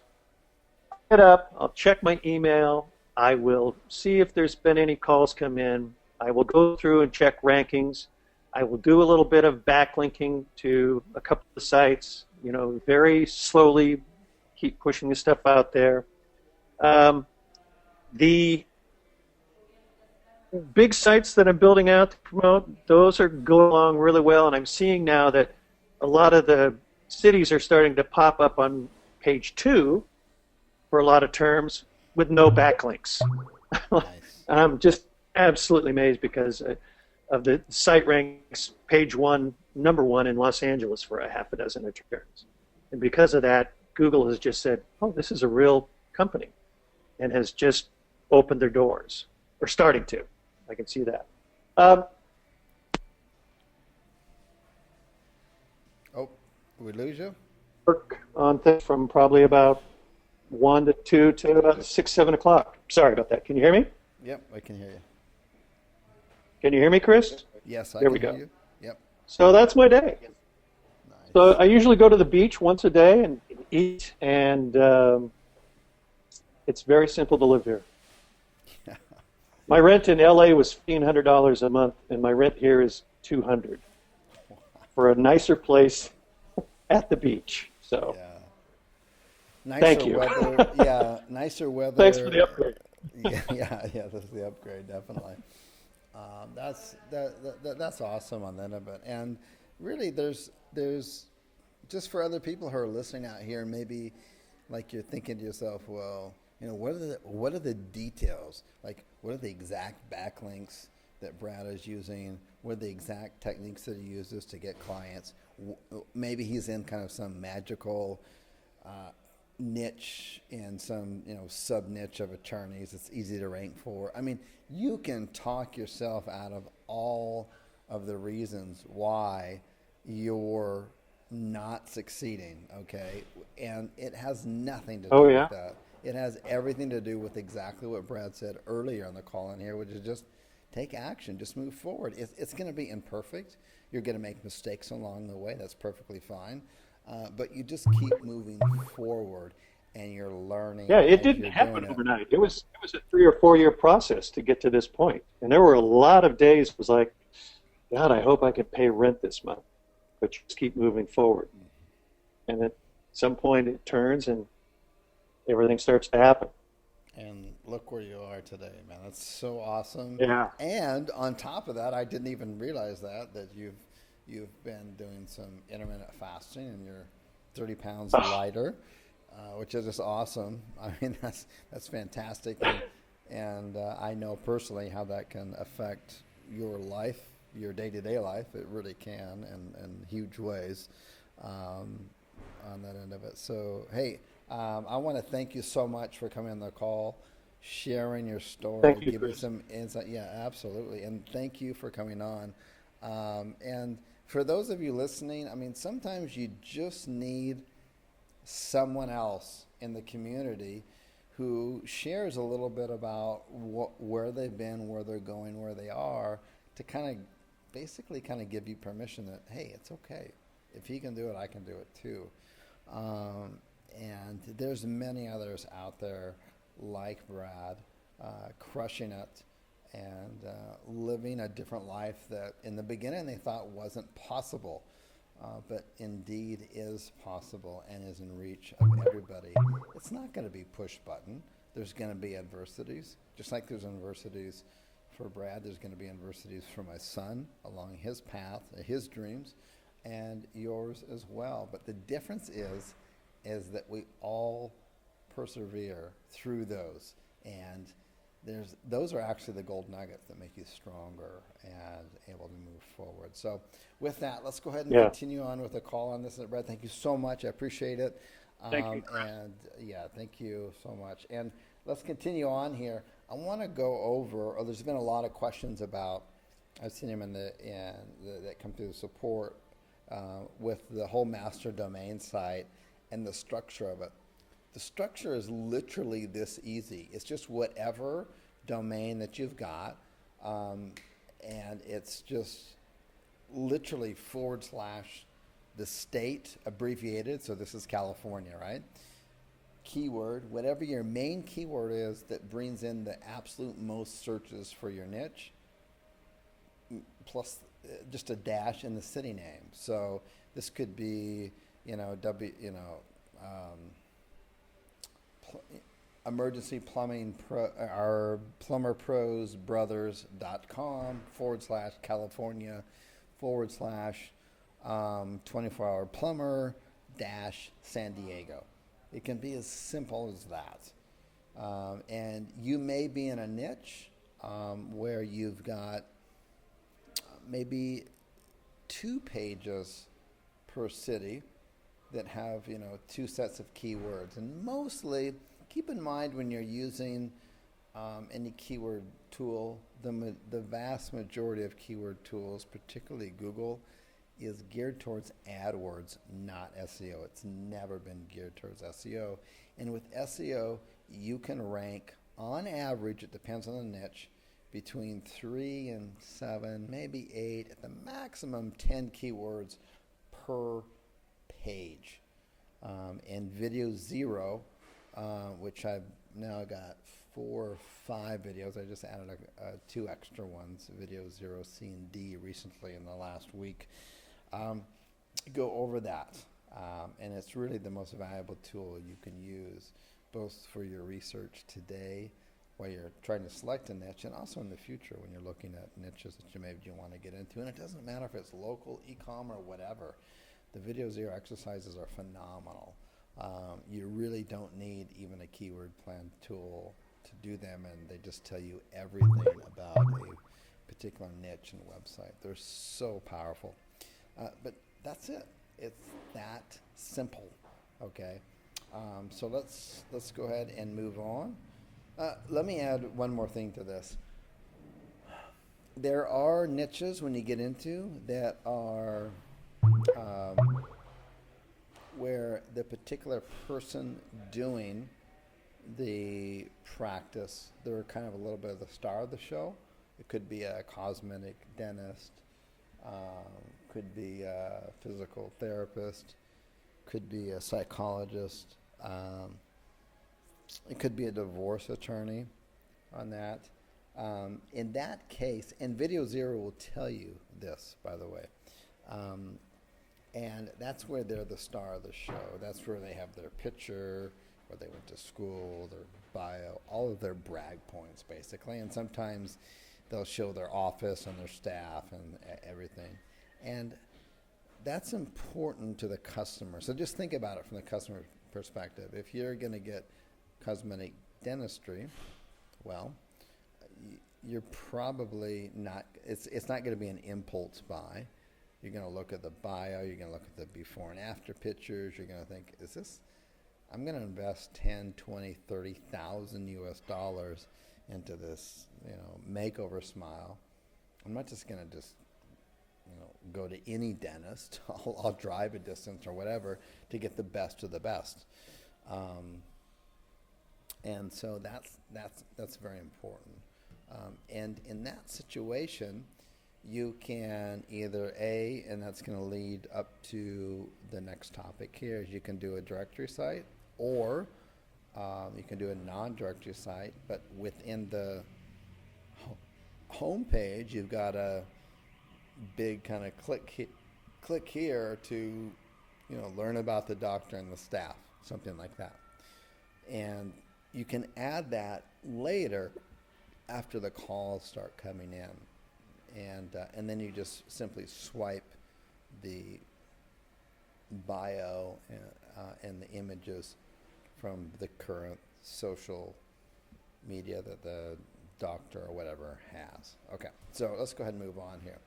[SPEAKER 2] I'll get up, I'll check my email, I will see if there's been any calls come in, I will go through and check rankings, I will do a little bit of backlinking to a couple of sites, very slowly keep pushing the stuff out there. The big sites that I'm building out to promote, those are going along really well, and I'm seeing now that a lot of the cities are starting to pop up on page 2 for a lot of terms with no backlinks. Nice. I'm just absolutely amazed because of the site ranks page 1, number 1 in Los Angeles for a half a dozen attorneys. And because of that, Google has just said, oh, this is a real company, and has just opened their doors, or starting to. I can see that.
[SPEAKER 1] We lose you?
[SPEAKER 2] Work on things from probably about 1 to 2 to about 6, 7 o'clock. Sorry about that. Can you hear me?
[SPEAKER 1] Yep, I can hear you.
[SPEAKER 2] Can you hear me, Chris?
[SPEAKER 1] Yes, I
[SPEAKER 2] there
[SPEAKER 1] can
[SPEAKER 2] we go.
[SPEAKER 1] Hear you. Yep.
[SPEAKER 2] So that's my day.
[SPEAKER 1] Nice.
[SPEAKER 2] So I usually go to the beach once a day and eat, and it's very simple to live here. Yeah. My rent in LA was $1,500 a month, and my rent here is $200 for a nicer place at the beach. So,
[SPEAKER 1] yeah. Nicer
[SPEAKER 2] thank you.
[SPEAKER 1] Weather, yeah, nicer weather.
[SPEAKER 2] Thanks for the upgrade.
[SPEAKER 1] yeah, this is the upgrade, definitely. That's awesome on that of it. And really, there's just for other people who are listening out here, maybe like you're thinking to yourself, well, what are the details? Like, what are the exact backlinks that Brad is using? What are the exact techniques that he uses to get clients? Maybe he's in kind of some magical niche in some sub niche of attorneys it's easy to rank for. I mean, you can talk yourself out of all of the reasons why you're not succeeding, okay? And it has nothing to
[SPEAKER 2] Oh
[SPEAKER 1] do
[SPEAKER 2] yeah.
[SPEAKER 1] with that. It has everything to do with exactly what Brad said earlier on the call in here, which is just take action, just move forward. It's going to be imperfect. You're going to make mistakes along the way. That's perfectly fine. But you just keep moving forward and you're learning
[SPEAKER 2] Yeah, it
[SPEAKER 1] as
[SPEAKER 2] didn't
[SPEAKER 1] you're doing
[SPEAKER 2] happen
[SPEAKER 1] it.
[SPEAKER 2] overnight. It was a 3 or 4 year process to get to this point. And there were a lot of days it was like, God, I hope I can pay rent this month. But you just keep moving forward. And at some point it turns and everything starts to happen.
[SPEAKER 1] And look where you are today, man. That's so awesome.
[SPEAKER 2] Yeah.
[SPEAKER 1] And on top of that, I didn't even realize that you've been doing some intermittent fasting and you're 30 pounds
[SPEAKER 2] Oh,
[SPEAKER 1] lighter, which is just awesome. I mean, that's fantastic. And I know personally how that can affect your life, your day-to-day life. It really can, in huge ways. Um, on that end of it. So, hey, I want to thank you so much for coming on the call, sharing your story,
[SPEAKER 2] thank you,
[SPEAKER 1] giving
[SPEAKER 2] Chris.
[SPEAKER 1] some insight. Yeah, absolutely. And thank you for coming on. And for those of you listening, I mean, sometimes you just need someone else in the community who shares a little bit about where they've been, where they're going, where they are, to kind of basically kind of give you permission that, hey, it's okay. If he can do it, I can do it too. Um, and there's many others out there like Brad, crushing it and living a different life that in the beginning they thought wasn't possible, but indeed is possible and is in reach of everybody. It's not going to be push button. There's going to be adversities, just like there's adversities for Brad. There's going to be adversities for my son along his path, his dreams, and yours as well. But the difference is that we all persevere through those, and those are actually the gold nuggets that make you stronger and able to move forward. So with that, let's go ahead and
[SPEAKER 2] Yeah.
[SPEAKER 1] continue on with the call on this. Brad, thank you so much. I appreciate it.
[SPEAKER 2] Thank you, Chris.
[SPEAKER 1] And yeah, thank you so much. And let's continue on here. I want to go over, there's been a lot of questions about, I've seen them that come through the support with the whole master domain site and the structure of it. The structure is literally this easy. It's just whatever domain that you've got, and it's just literally / the state abbreviated. So this is California, right? Keyword, whatever your main keyword is that brings in the absolute most searches for your niche, plus just a dash in the city name. So this could be, emergency plumbing our plumberprosbrothers.com / California / 24-hour plumber - San Diego. It can be as simple as that. And you may be in a niche where you've got maybe 2 pages per city that have 2 sets of keywords. And mostly, keep in mind when you're using any keyword tool, the vast majority of keyword tools, particularly Google, is geared towards AdWords, not SEO. It's never been geared towards SEO. And with SEO, you can rank, on average, it depends on the niche, between 3 and 7, maybe 8, at the maximum 10 keywords per page. And Video Zero, which I've now got 4 or 5 videos. I just added 2 extra ones, Video Zero C and D, recently in the last week. Go over that. And it's really the most valuable tool you can use, both for your research today, while you're trying to select a niche, and also in the future when you're looking at niches that you maybe want to get into. And it doesn't matter if it's local, e-com, or whatever. The Video Zero exercises are phenomenal. You really don't need even a keyword plan tool to do them, and they just tell you everything about a particular niche and website. They're so powerful. But that's it. It's that simple. Okay. So let's go ahead and move on. Let me add one more thing to this. there are niches when you get into that are where the particular person doing the practice, they're kind of a little bit of the star of the show. It could be a cosmetic dentist, could be a physical therapist, could be a psychologist, it could be a divorce attorney on that. In that case, and Video Zero will tell you this, by the way, and that's where they're the star of the show. That's where they have their picture, where they went to school, their bio, all of their brag points, basically. And sometimes they'll show their office and their staff and everything. And that's important to the customer. So just think about it from the customer perspective. If you're going to get cosmetic dentistry, well, you're probably not, it's not going to be an impulse buy. You're going to look at the bio, you're going to look at the before and after pictures, you're going to think, is this, I'm going to invest 10, 20, 30,000 US dollars into this, makeover smile. I'm not just going to go to any dentist. I'll drive a distance or whatever to get the best of the best. And so that's very important. And in that situation, you can either and that's going to lead up to the next topic here, is you can do a directory site, or you can do a non-directory site, but within the home page, you've got a big kind of click here to, learn about the doctor and the staff, something like that. And you can add that later after the calls start coming in. And then you just simply swipe the bio and the images from the current social media that the doctor or whatever has. Okay, so let's go ahead and move on here.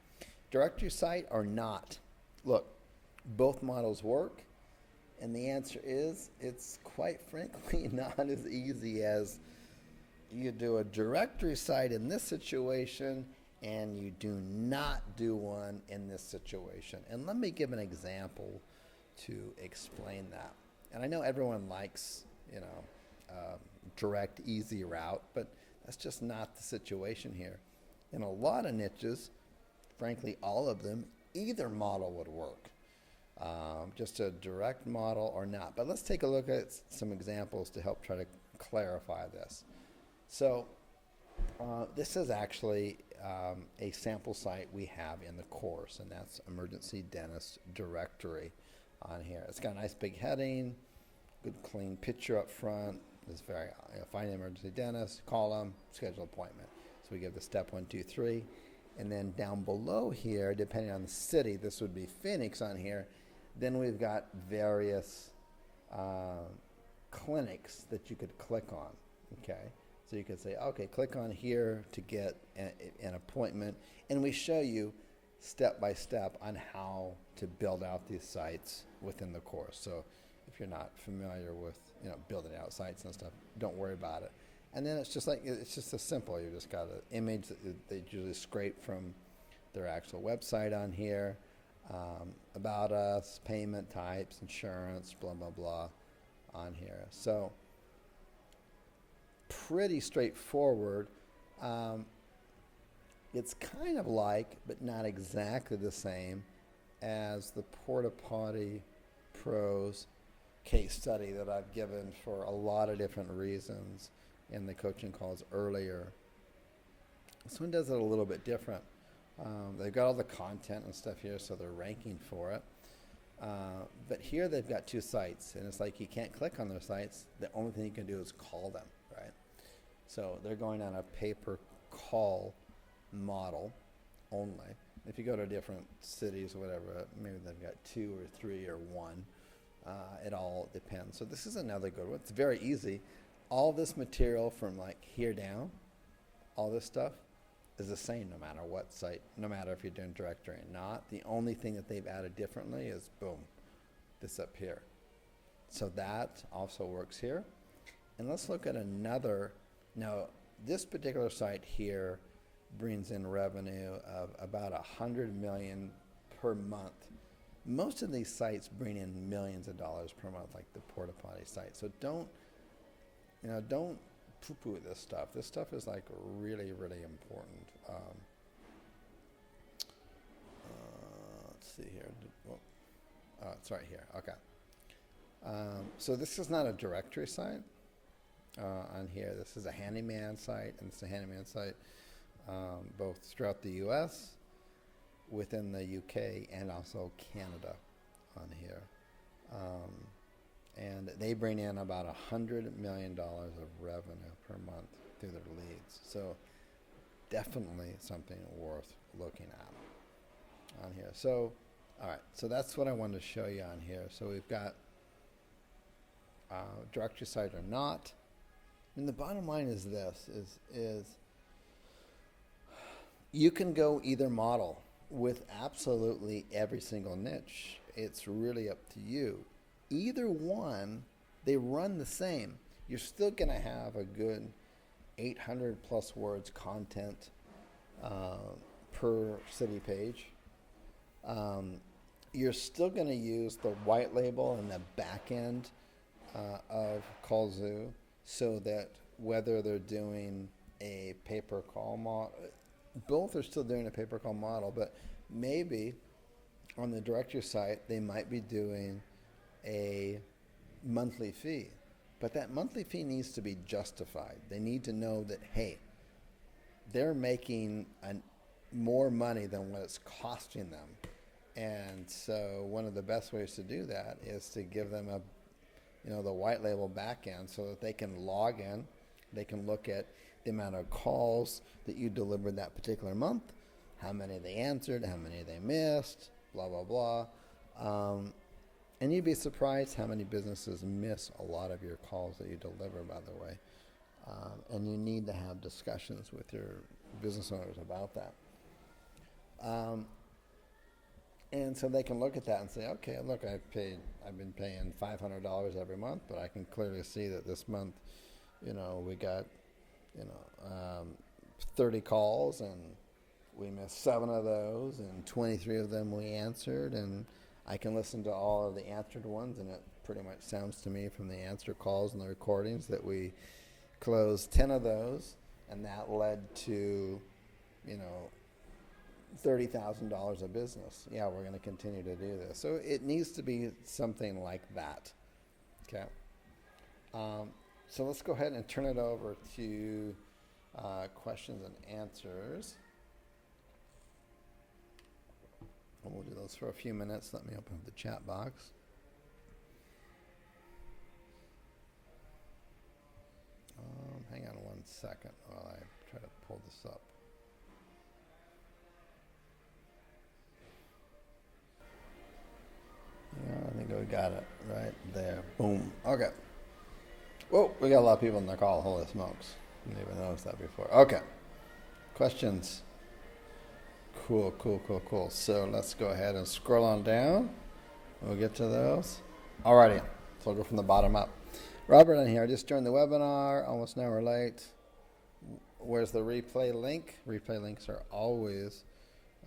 [SPEAKER 1] Directory site or not? Look, both models work, and the answer is it's quite frankly not as easy as you do a directory site in this situation and you do not do one in this situation. And let me give an example to explain that. And I know everyone likes, direct, easy route, but that's just not the situation here. In a lot of niches, frankly, all of them, either model would work. Just a direct model or not. But let's take a look at some examples to help try to clarify this. So this is actually a sample site we have in the course, and that's Emergency Dentist Directory on here. It's got a nice big heading, good clean picture up front. It's very, find an emergency dentist, call them, schedule appointment. So we give the step 1, 2, 3. And then down below here, depending on the city, this would be Phoenix on here, then we've got various clinics that you could click on, okay? So you could say, okay, click on here to get an appointment, and we show you step by step on how to build out these sites within the course. So if you're not familiar with building out sites and stuff, don't worry about it. And then it's just as simple. You just got an image that they usually scrape from their actual website on here, about us, payment types, insurance, blah blah blah, on here. So pretty straightforward. It's kind of like, but not exactly the same as the Porta Potty Pros case study that I've given for a lot of different reasons in the coaching calls earlier. This one does it a little bit different. They've got all the content and stuff here, so they're ranking for it. But here they've got 2 sites, and it's like you can't click on their sites. The only thing you can do is call them, right? So they're going on a pay-per-call model only. If you go to different cities or whatever, maybe they've got 2 or 3 or 1. It all depends. So this is another good one. It's very easy. All this material from like here down, all this stuff is the same no matter what site, no matter if you're doing directory or not. The only thing that they've added differently is, boom, this up here. So that also works here. And let's look at another. Now, this particular site here brings in revenue of about 100 million per month. Most of these sites bring in millions of dollars per month, like the porta potty site. So don't poo-poo this stuff. This stuff is like really, really important. Let's see here. It's right here. Okay. So this is not a directory site on here. This is a handyman site, and it's a handyman site both throughout the U.S., within the UK, and also Canada on here. And they bring in about $100 million of revenue per month through their leads. So definitely something worth looking at on here. So, all right, so that's what I wanted to show you on here. So we've got directory site or not. And the bottom line is this, is you can go either model with absolutely every single niche. It's really up to you. Either one, they run the same. You're still going to have a good 800 plus words content per city page. You're still going to use the white label and the back end of kallzu, so that whether they're doing a pay-per-call model, both are still doing a pay-per-call model, but maybe on the directory site, they might be doing a monthly fee. But that monthly fee needs to be justified. They need to know that, hey, they're making more money than what it's costing them. And so one of the best ways to do that is to give them the white label back end, so that they can log in, they can look at the amount of calls that you delivered that particular month, how many they answered, how many they missed, blah, blah, blah. And you'd be surprised how many businesses miss a lot of your calls that you deliver, by the way. And you need to have discussions with your business owners about that. And so they can look at that and say, okay, look, I've been paying $500 every month, but I can clearly see that this month, we got, 30 calls, and we missed 7 of those, and 23 of them we answered, and I can listen to all of the answered ones, and it pretty much sounds to me from the answer calls and the recordings that we closed 10 of those, and that led to, $30,000 of business. Yeah, we're going to continue to do this. So it needs to be something like that. Okay. So let's go ahead and turn it over to questions and answers. And we'll do those for a few minutes. Let me open up the chat box. Hang on 1 second while I try to pull this up. Yeah, I think we got it right there. Boom. Okay. Whoa, we got a lot of people in the call. Holy smokes. Didn't even notice that before. Okay. Questions? Cool. So let's go ahead and scroll on down. We'll get to those. Alrighty. So we'll go from the bottom up. Robert on here. I just joined the webinar, almost an hour late. Where's the replay link? Replay links are always,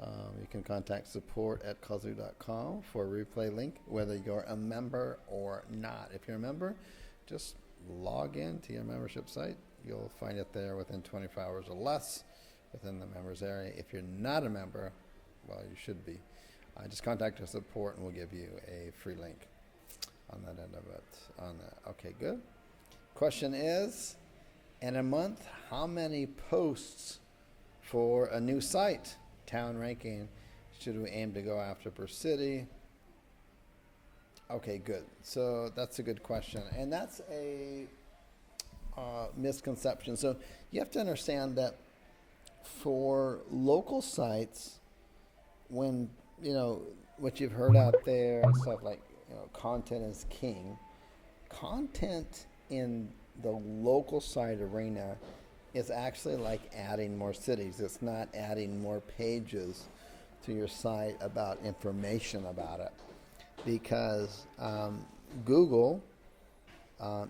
[SPEAKER 1] you can contact support@kallzu.com for a replay link, whether you're a member or not. If you're a member, just log in to your membership site. You'll find it there within 24 hours or less within the members area. If you're not a member, well, you should be. Just contact our support and we'll give you a free link on that end of it. Okay, good. Question is, in a month, how many posts for a new site, town ranking, should we aim to go after per city? Okay, good. So that's a good question. And that's a misconception. So you have to understand that for local sites, when, what you've heard out there and stuff like, content is king, content in the local site arena is actually like adding more cities. It's not adding more pages to your site about information about it, because Google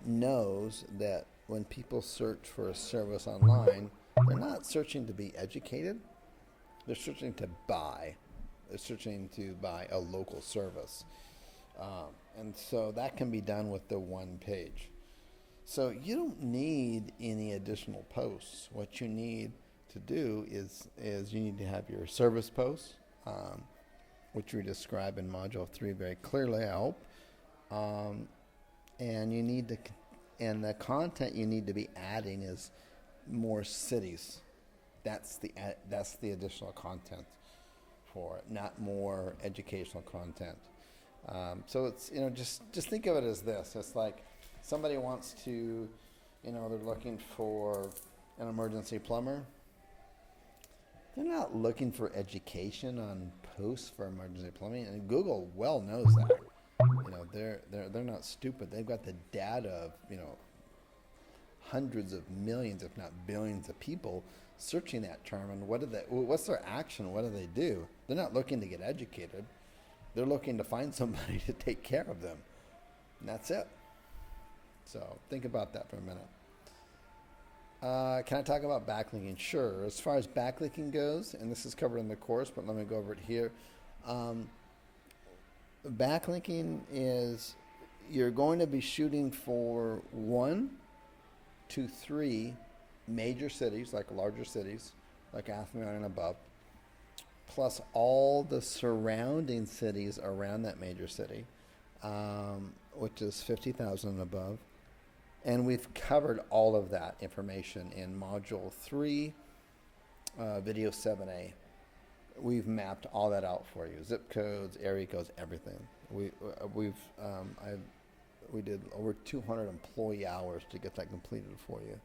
[SPEAKER 1] knows that when people search for a service online, they're not searching to be educated. They're searching to buy. They're searching to buy a local service. And so that can be done with the one page. So you don't need any additional posts. What you need to do is you need to have your service posts, which we describe in Module 3 very clearly, I hope. And you need to, and the content you need to be adding is more cities. That's the additional content for it, not more educational content. So it's, just think of it as this. It's like somebody wants to, they're looking for an emergency plumber. They're not looking for education on posts for emergency plumbing, and Google well knows that. They're not stupid. They've got the data of, hundreds of millions, if not billions of people searching that term, and what's their action? What do? They're not looking to get educated. They're looking to find somebody to take care of them. And that's it. So think about that for a minute. Can I talk about backlinking? Sure. As far as backlinking goes, and this is covered in the course, but let me go over it here. Backlinking is you're going to be shooting for 1 to 3 major cities, like larger cities, like Athens and above, plus all the surrounding cities around that major city, which is 50,000 and above. And we've covered all of that information in Module 3, Video 7A. We've mapped all that out for you. Zip codes, area codes, everything. We did over 200 employee hours to get that completed for you.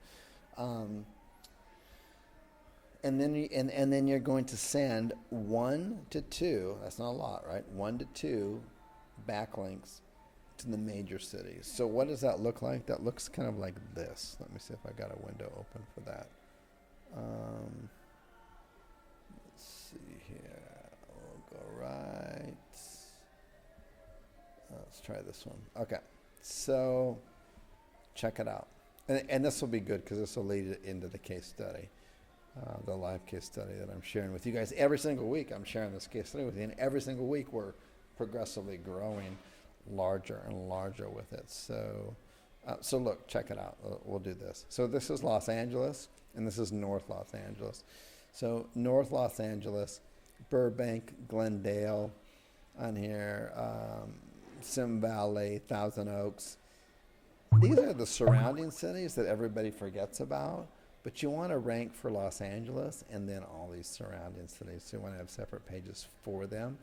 [SPEAKER 1] And then you're going to send 1 to 2, that's not a lot, right? 1 to 2 backlinks to the major cities. So what does that look like? That looks kind of like this. Let me see if I got a window open for that. Let's see here. We'll go right. Let's try this one. Okay. So check it out. And this will be good because this will lead it into the case study. The live case study that I'm sharing with you guys. Every single week I'm sharing this case study with you, and every single week we're progressively growing larger and larger with it. So look, check it out. We'll do this. So this is Los Angeles, and this is North Los Angeles. So North Los Angeles, Burbank, Glendale on here, Sim Valley, Thousand Oaks. These are the surrounding cities that everybody forgets about. But you want to rank for Los Angeles and then all these surrounding cities. So you want to have separate pages for them.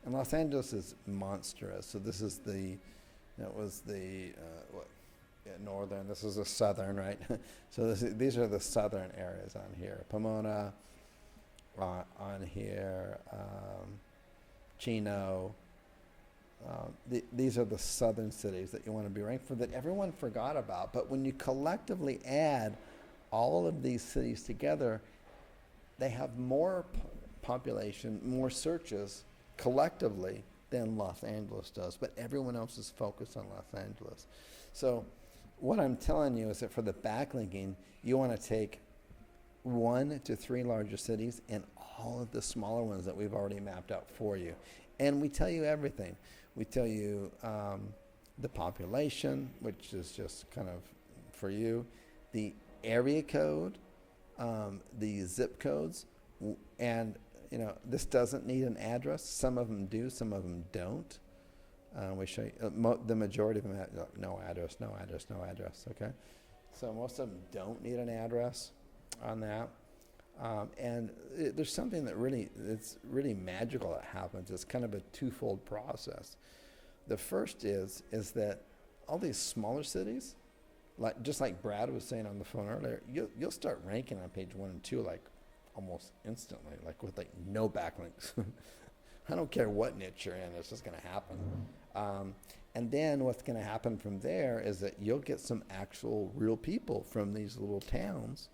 [SPEAKER 1] And Los Angeles is monstrous. So this is northern. This is the southern, right? So these are the southern areas on here. Pomona, on here, Chino. These are the southern cities that you want to be ranked for that everyone forgot about. But when you collectively add all of these cities together, they have more population, more searches collectively than Los Angeles does, but everyone else is focused on Los Angeles. So what I'm telling you is that for the backlinking, you want to take 1 to 3 larger cities and all of the smaller ones that we've already mapped out for you. And we tell you everything. We tell you the population, which is just kind of for you, the area code, the zip codes, and this doesn't need an address. Some of them do, some of them don't. We show you the majority of them have no address. Okay, so most of them don't need an address on that. And there's something it's really magical that happens. It's kind of a twofold process. The first is that all these smaller cities, just like Brad was saying on the phone earlier, you'll start ranking on page 1 and 2 like almost instantly, like with like no backlinks. I don't care what niche you're in, it's just going to happen. And then what's going to happen from there is that you'll get some actual real people from these little towns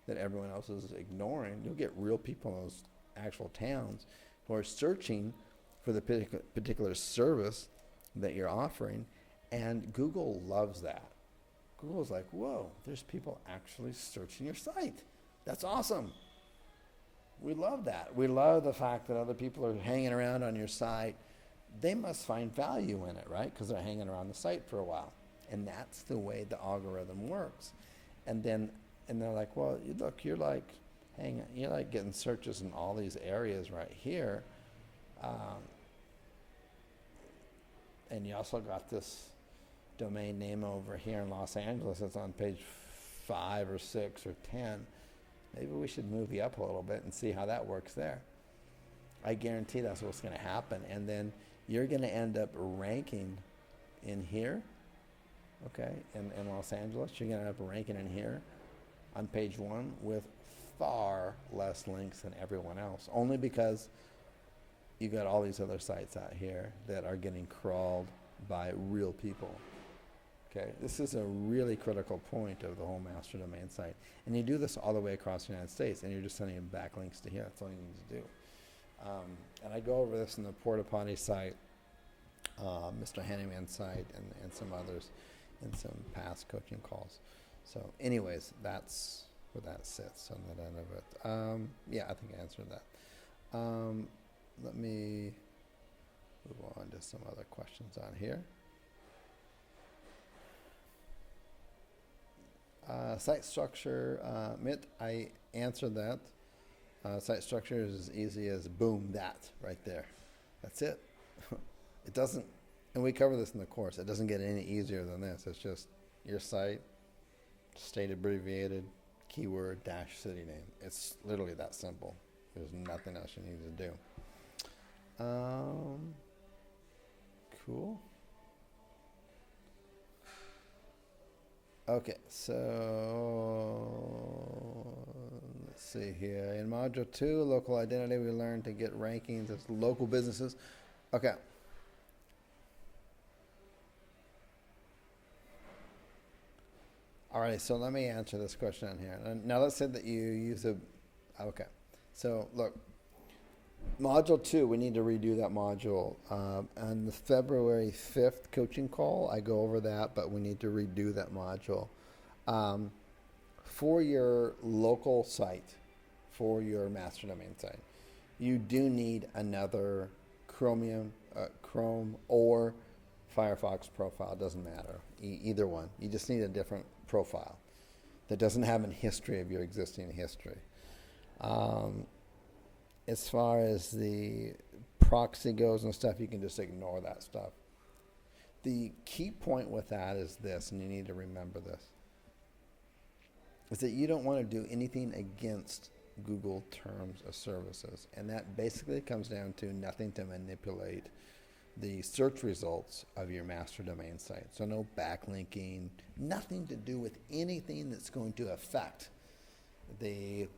[SPEAKER 1] that everyone else is ignoring. You'll get real people in those actual towns who are searching for the particular service that you're offering, and Google loves that. Google's like, whoa, there's people actually searching your site. That's awesome. We love that. We love the fact that other people are hanging around on your site. They must find value in it, right? Because they're hanging around the site for a while. And that's the way the algorithm works. And they're like, well, look, you're like getting searches in all these areas right here. And you also got this domain name over here in Los Angeles. It's on page 5 or 6 or 10. Maybe we should move you up a little bit and see how that works there. I guarantee that's what's going to happen. And then you're going to end up ranking in here, okay, in Los Angeles. You're going to end up ranking in here on page 1 with far less links than everyone else, only because you got all these other sites out here that are getting crawled by real people. Okay, this is a really critical point of the whole master domain site. And you do this all the way across the United States, and you're just sending backlinks to here. That's all you need to do. And I go over this in the Porta Potty site, Mr. Handyman site, and some others in some past coaching calls. So anyways, that's where that sits on that end of it. Yeah, I think I answered that. Let me move on to some other questions on here. Site structure, Mitt, I answered that. Site structure is as easy as boom, that right there. That's it. It doesn't, and we cover this in the course, it doesn't get any easier than this. It's just your site, state abbreviated, keyword, dash city name. It's literally that simple. There's nothing else you need to do. Cool. Okay, so let's see here. In Module 2, local identity, we learned to get rankings as local businesses. Okay. All right, so let me answer this question on here. Now let's say that you use okay. So look, Module 2, we need to redo that module. On the February 5th coaching call, I go over that, but we need to redo that module. For your local site, for your master domain site, you do need another Chrome or Firefox profile. Doesn't matter, either one. You just need a different profile that doesn't have a history of your existing history. As far as the proxy goes and stuff, you can just ignore that stuff. The key point with that is this, and you need to remember this, is that you don't want to do anything against Google terms of services. And that basically comes down to nothing to manipulate the search results of your master domain site. So no backlinking, nothing to do with anything that's going to affect the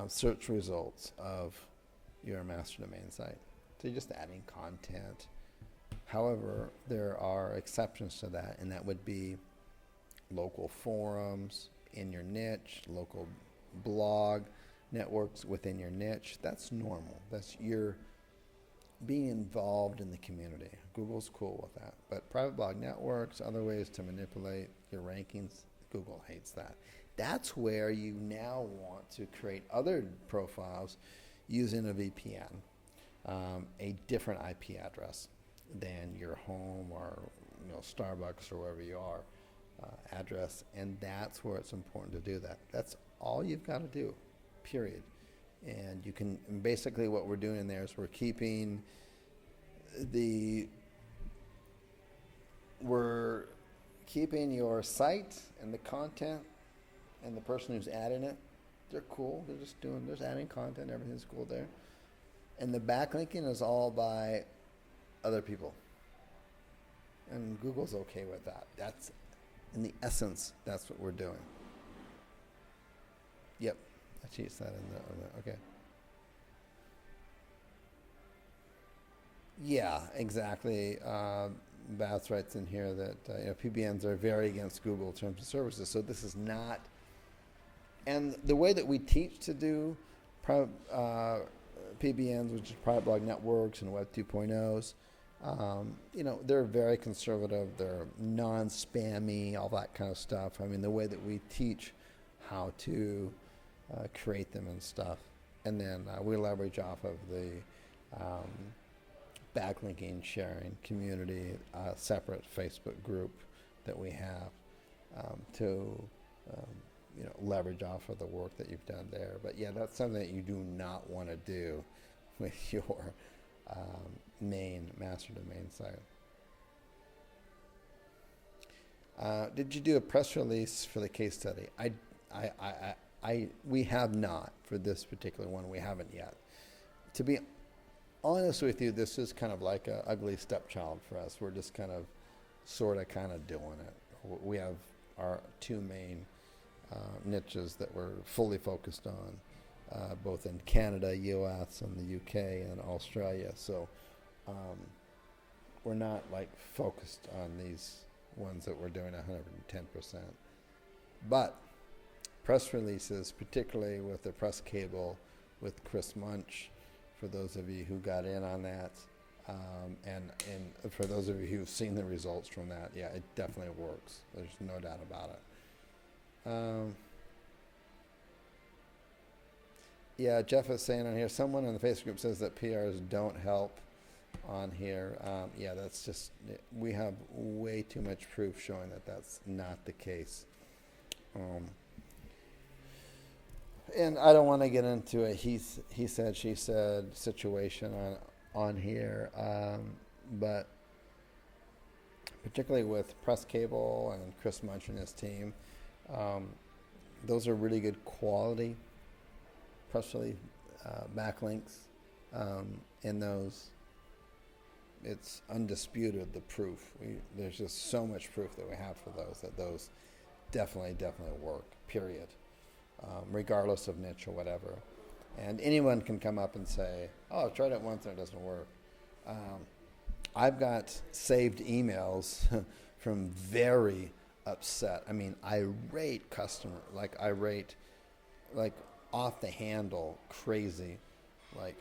[SPEAKER 1] search results of your master domain site. So you're just adding content. However, there are exceptions to that, and that would be local forums in your niche, local blog networks within your niche. That's normal. That's your being involved in the community. Google's cool with that. But private blog networks, other ways to manipulate your rankings, Google hates that. That's where you now want to create other profiles using a VPN, a different IP address than your home or Starbucks or wherever you are address, and that's where it's important to do that. That's all you've got to do, period. And you can, and basically what we're doing in there is we're keeping your site and the content and the person who's adding it, they're cool. They're just adding content. Everything's cool there. And the backlinking is all by other people. And Google's okay with that. That's, in the essence, that's what we're doing. Yep. I cheats that in the, okay. Yeah, exactly. Bath writes in here that PBNs are very against Google terms of services. So this is not, and the way that we teach to do PBNs, which is private blog networks and Web 2.0s, they're very conservative. They're non-spammy, all that kind of stuff. I mean, the way that we teach how to create them and stuff. And then we leverage off of the um, backlinking, sharing, community, separate Facebook group that we have to leverage off of the work that you've done there. But yeah, that's something that you do not want to do with your main master domain site. Did you do a press release for the case study? We have not for this particular one. We haven't yet. To be honest with you, this is kind of like a ugly stepchild for us. We're just kind of doing it. We have our two main niches that we're fully focused on, both in Canada, U.S., and the U.K. and Australia. So we're not like focused on these ones that we're doing 110%. But press releases, particularly with the press cable with Chris Munch, for those of you who got in on that, and for those of you who've seen the results from that, yeah, it definitely works. There's no doubt about it. Yeah, Jeff is saying on here, someone in the Facebook group says that PRs don't help on here. Yeah, that's just, we have way too much proof showing that that's not the case. And I don't want to get into a he said, she said situation on here, but particularly with Press Cable and Chris Munch and his team, those are really good quality press release backlinks, and those, it's undisputed, the proof. There's just so much proof that we have for those, that those definitely work, period. Regardless of niche or whatever. And anyone can come up and say, oh, I've tried it once and it doesn't work. I've got saved emails from very upset, irate customer, like off the handle, crazy, like,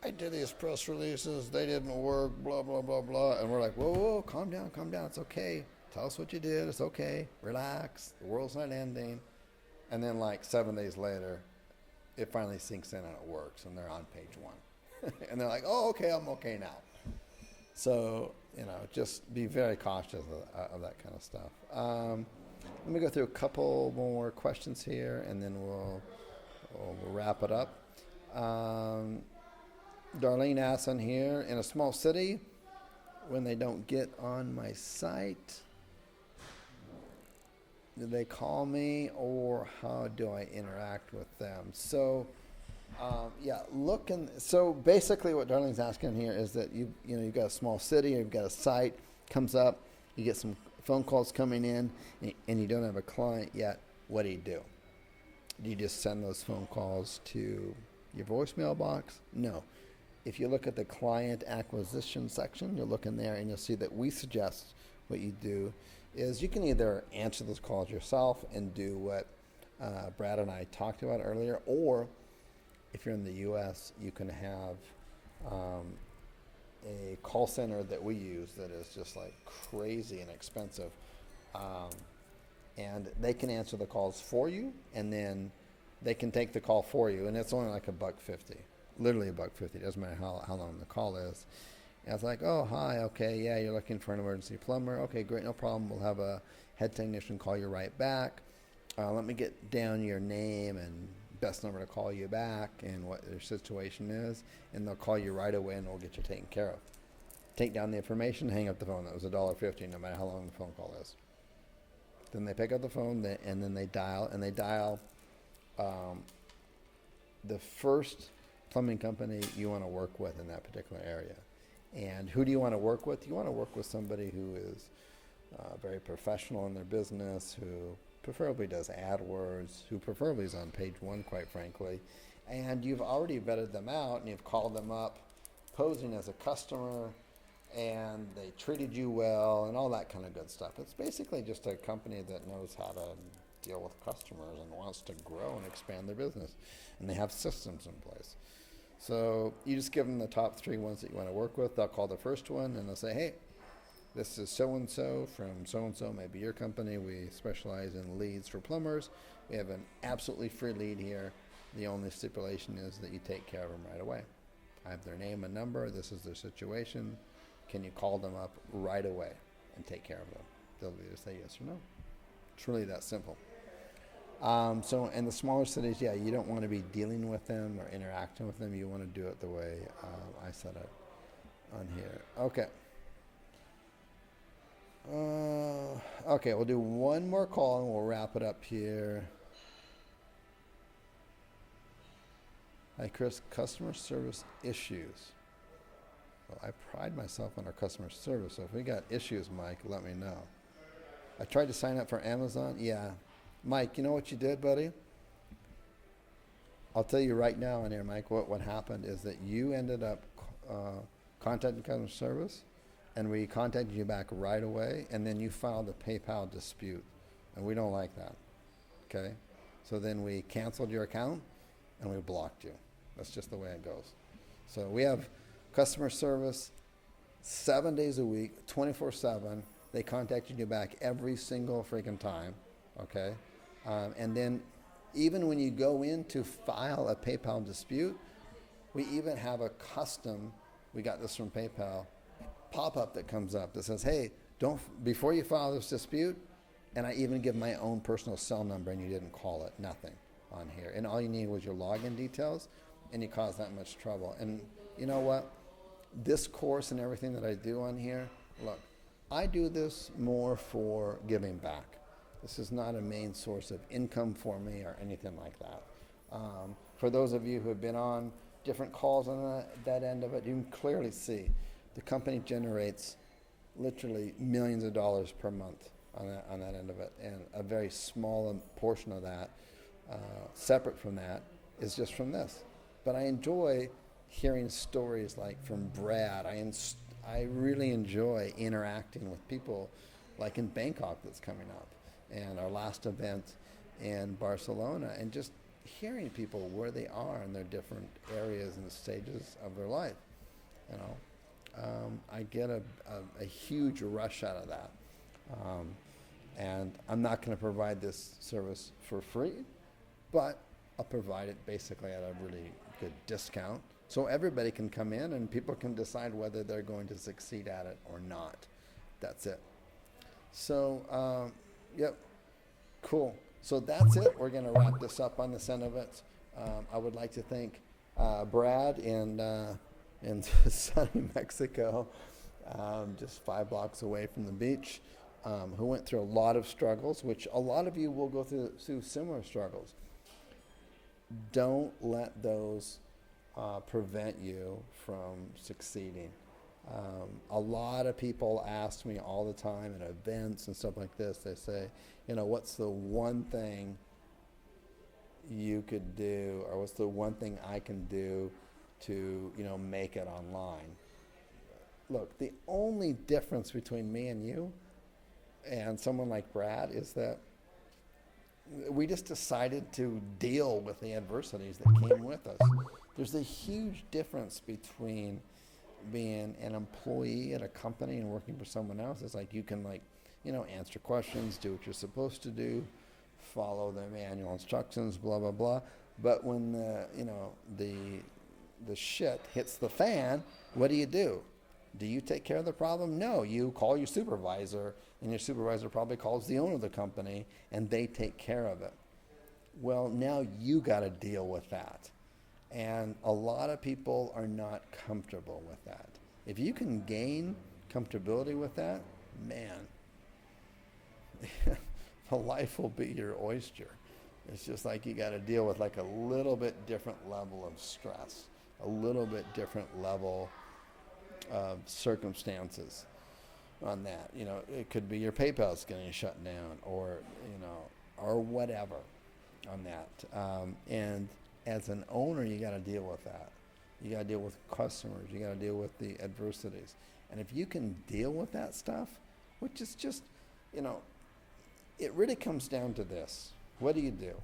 [SPEAKER 1] I did these press releases, they didn't work, blah, blah, blah, blah. And we're like, whoa, calm down, it's okay. Tell us what you did, it's okay, relax, the world's not ending. And then like 7 days later, it finally sinks in and it works, and they're on page 1. And they're like, oh, okay, I'm okay now. So, just be very cautious of that kind of stuff. Let me go through a couple more questions here, and then we'll wrap it up. Darlene asks on here, in a small city, when they don't get on my site, do they call me, or how do I interact with them? So, so basically what Darlene's asking here is that you've got a small city, you've got a site, comes up, you get some phone calls coming in, and you don't have a client yet. What do? Do you just send those phone calls to your voicemail box? No. If you look at the client acquisition section, you'll look in there and you'll see that we suggest what you do is you can either answer those calls yourself and do what Brad and I talked about earlier, or if you're in the U.S., you can have a call center that we use that is just like crazy and expensive, and they can answer the calls for you, and then they can take the call for you, and it's only like $1.50, literally $1.50. It doesn't matter how long the call is. And it's like, oh, hi, okay, yeah, you're looking for an emergency plumber. Okay, great, no problem. We'll have a head technician call you right back. Let me get down your name and best number to call you back and what your situation is, and they'll call you right away and we'll get you taken care of. Take down the information, hang up the phone. That was $1.50, no matter how long the phone call is. Then they pick up the phone, and then they dial the first plumbing company you want to work with in that particular area. And who do you want to work with? You want to work with somebody who is very professional in their business, who preferably does AdWords, who preferably is on page 1, quite frankly. And you've already vetted them out, and you've called them up posing as a customer, and they treated you well, and all that kind of good stuff. It's basically just a company that knows how to deal with customers and wants to grow and expand their business. And they have systems in place. So you just give them the top 3 ones that you want to work with. They'll call the first one, and they'll say, hey, this is so-and-so from so-and-so, maybe your company. We specialize in leads for plumbers. We have an absolutely free lead here. The only stipulation is that you take care of them right away. I have their name and number. This is their situation. Can you call them up right away and take care of them? They'll either say yes or no. It's really that simple. So in the smaller cities, yeah, you don't want to be dealing with them or interacting with them. You want to do it the way I set it on here. Okay. Okay, we'll do one more call and we'll wrap it up here. Hi, Chris. Customer service issues. Well, I pride myself on our customer service, so if we got issues, Mike, let me know. I tried to sign up for Amazon. Yeah. Mike, you know what you did, buddy? I'll tell you right now on here, Mike, what happened is that you ended up contacting customer service, and we contacted you back right away, and then you filed a PayPal dispute, and we don't like that, okay? So then we canceled your account, and we blocked you. That's just the way it goes. So we have customer service 7 days a week, 24/7. They contacted you back every single freaking time, okay? And then even when you go in to file a PayPal dispute, we even have a custom, we got this from PayPal, pop-up that comes up that says, hey, before you file this dispute, and I even give my own personal cell number and you didn't call it, nothing on here. And all you need was your login details and you caused that much trouble. And you know what? This course and everything that I do on here, look, I do this more for giving back. This is not a main source of income for me or anything like that. For those of you who have been on different calls on that end of it, you can clearly see the company generates literally millions of dollars per month on that end of it. And a very small portion of that, separate from that, is just from this. But I enjoy hearing stories like from Brad. I really enjoy interacting with people like in Bangkok that's coming up, and our last event in Barcelona, and just hearing people where they are in their different areas and stages of their life. You know, I get a huge rush out of that. And I'm not going to provide this service for free, but I'll provide it basically at a really good discount. So everybody can come in and people can decide whether they're going to succeed at it or not. That's it. So, yep, cool. So that's it. We're going to wrap this up on this end of it. I would like to thank Brad in sunny Mexico, just 5 blocks away from the beach, who went through a lot of struggles, which a lot of you will go through similar struggles. Don't let those prevent you from succeeding. A lot of people ask me all the time at events and stuff like this, they say, you know, what's the one thing you could do, or what's the one thing I can do to, you know, make it online? Look, the only difference between me and you and someone like Brad is that we just decided to deal with the adversities that came with us. There's a huge difference between being an employee at a company and working for someone else. It's like you can, like, you know, answer questions, do what you're supposed to do, follow the manual instructions, blah, blah, blah. But when the shit hits the fan, what do? Do you take care of the problem? No, you call your supervisor, and your supervisor probably calls the owner of the company, and they take care of it. Well, now you got to deal with that. And a lot of people are not comfortable with that. If you can gain comfortability with that, man, the life will be your oyster. It's just like you got to deal with like a little bit different level of stress, a little bit different level of circumstances on that. You know, it could be your PayPal's getting shut down, or, you know, or whatever on that. And as an owner, you got to deal with that. You got to deal with customers. You got to deal with the adversities. And if you can deal with that stuff, which is just, you know, it really comes down to this. What do?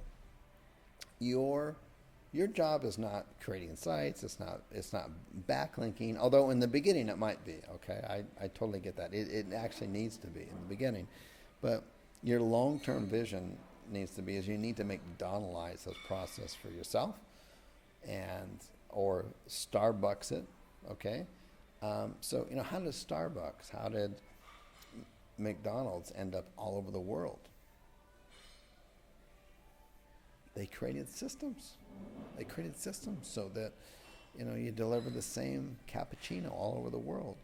[SPEAKER 1] Your Your job is not creating sites. It's not backlinking. Although in the beginning it might be. Okay, I totally get that. It actually needs to be in the beginning, but your long-term vision needs to be is you need to McDonald's this process for yourself, and or Starbucks it. Okay, so how did Starbucks? How did McDonald's end up all over the world? They created systems. They created systems so that, you deliver the same cappuccino all over the world.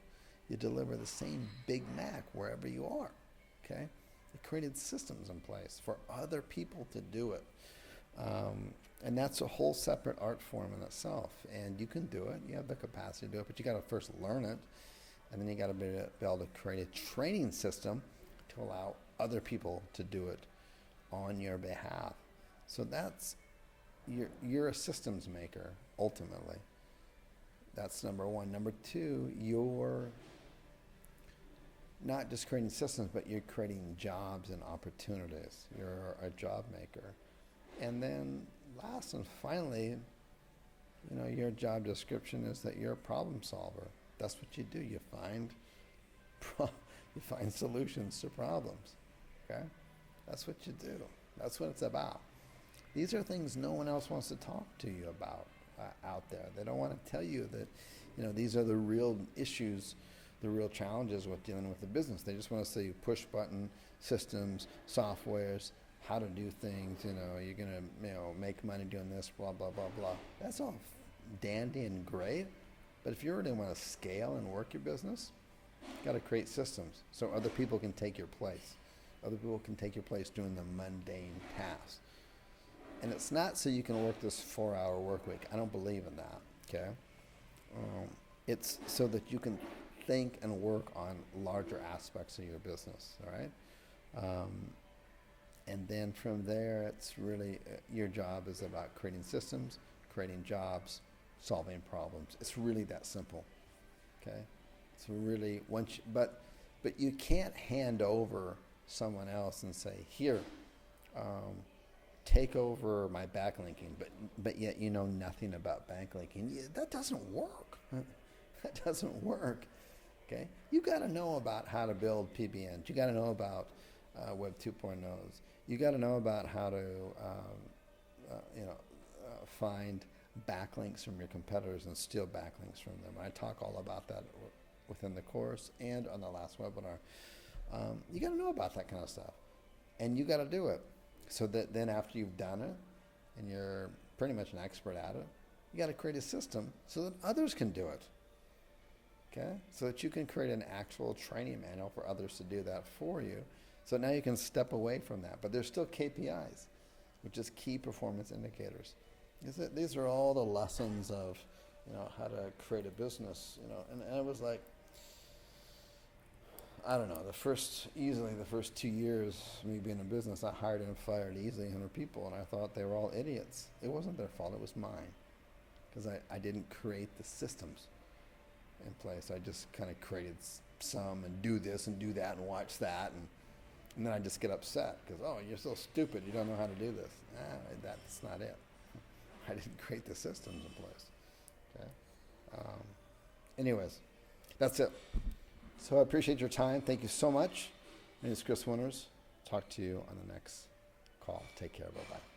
[SPEAKER 1] You deliver the same Big Mac wherever you are, okay? They created systems in place for other people to do it. And that's a whole separate art form in itself. And you can do it. You have the capacity to do it, but you got to first learn it. And then you got to be able to create a training system to allow other people to do it on your behalf. So that's, you're a systems maker, ultimately. That's number one. Number two, you're not just creating systems, but you're creating jobs and opportunities. You're a job maker. And then last and finally, your job description is that you're a problem solver. That's what you do. You find solutions to problems, okay? That's what you do. That's what it's about. These are things no one else wants to talk to you about out there. They don't want to tell you that, these are the real issues, the real challenges with dealing with the business. They just want to see push button systems, softwares, how to do things. You're going to, make money doing this, blah, blah, blah, blah. That's all dandy and great. But if you really want to scale and work your business, you've got to create systems so other people can take your place. Other people can take your place doing the mundane tasks. And it's not so you can work this 4-hour work week. I don't believe in that, okay? It's so that you can think and work on larger aspects of your business, all right? And then from there, it's really, your job is about creating systems, creating jobs, solving problems. It's really that simple, okay? It's really, but you can't hand over someone else and say, here, take over my backlinking, but yet you know nothing about backlinking. That doesn't work. That doesn't work. Okay, you got to know about how to build PBNs. You got to know about Web 2.0s. You got to know about how to find backlinks from your competitors and steal backlinks from them. I talk all about that within the course and on the last webinar. You got to know about that kind of stuff, and you got to do it. So that then after you've done it and you're pretty much an expert at it, you got to create a system so that others can do it, okay? So that you can create an actual training manual for others to do that for you. So now you can step away from that. But there's still KPIs, which is key performance indicators. These are all the lessons of, how to create a business, and it was like, I don't know, the first 2 years of me being in business, I hired and fired easily 100 people, and I thought they were all idiots. It wasn't their fault, it was mine, because I didn't create the systems in place. I just kind of created some and do this and do that and watch that, and then I just get upset because, oh, you're so stupid, you don't know how to do this. That's not it. I didn't create the systems in place. Okay. Anyways, that's it. So I appreciate your time. Thank you so much. My name is Chris Winters. Talk to you on the next call. Take care. Bye-bye.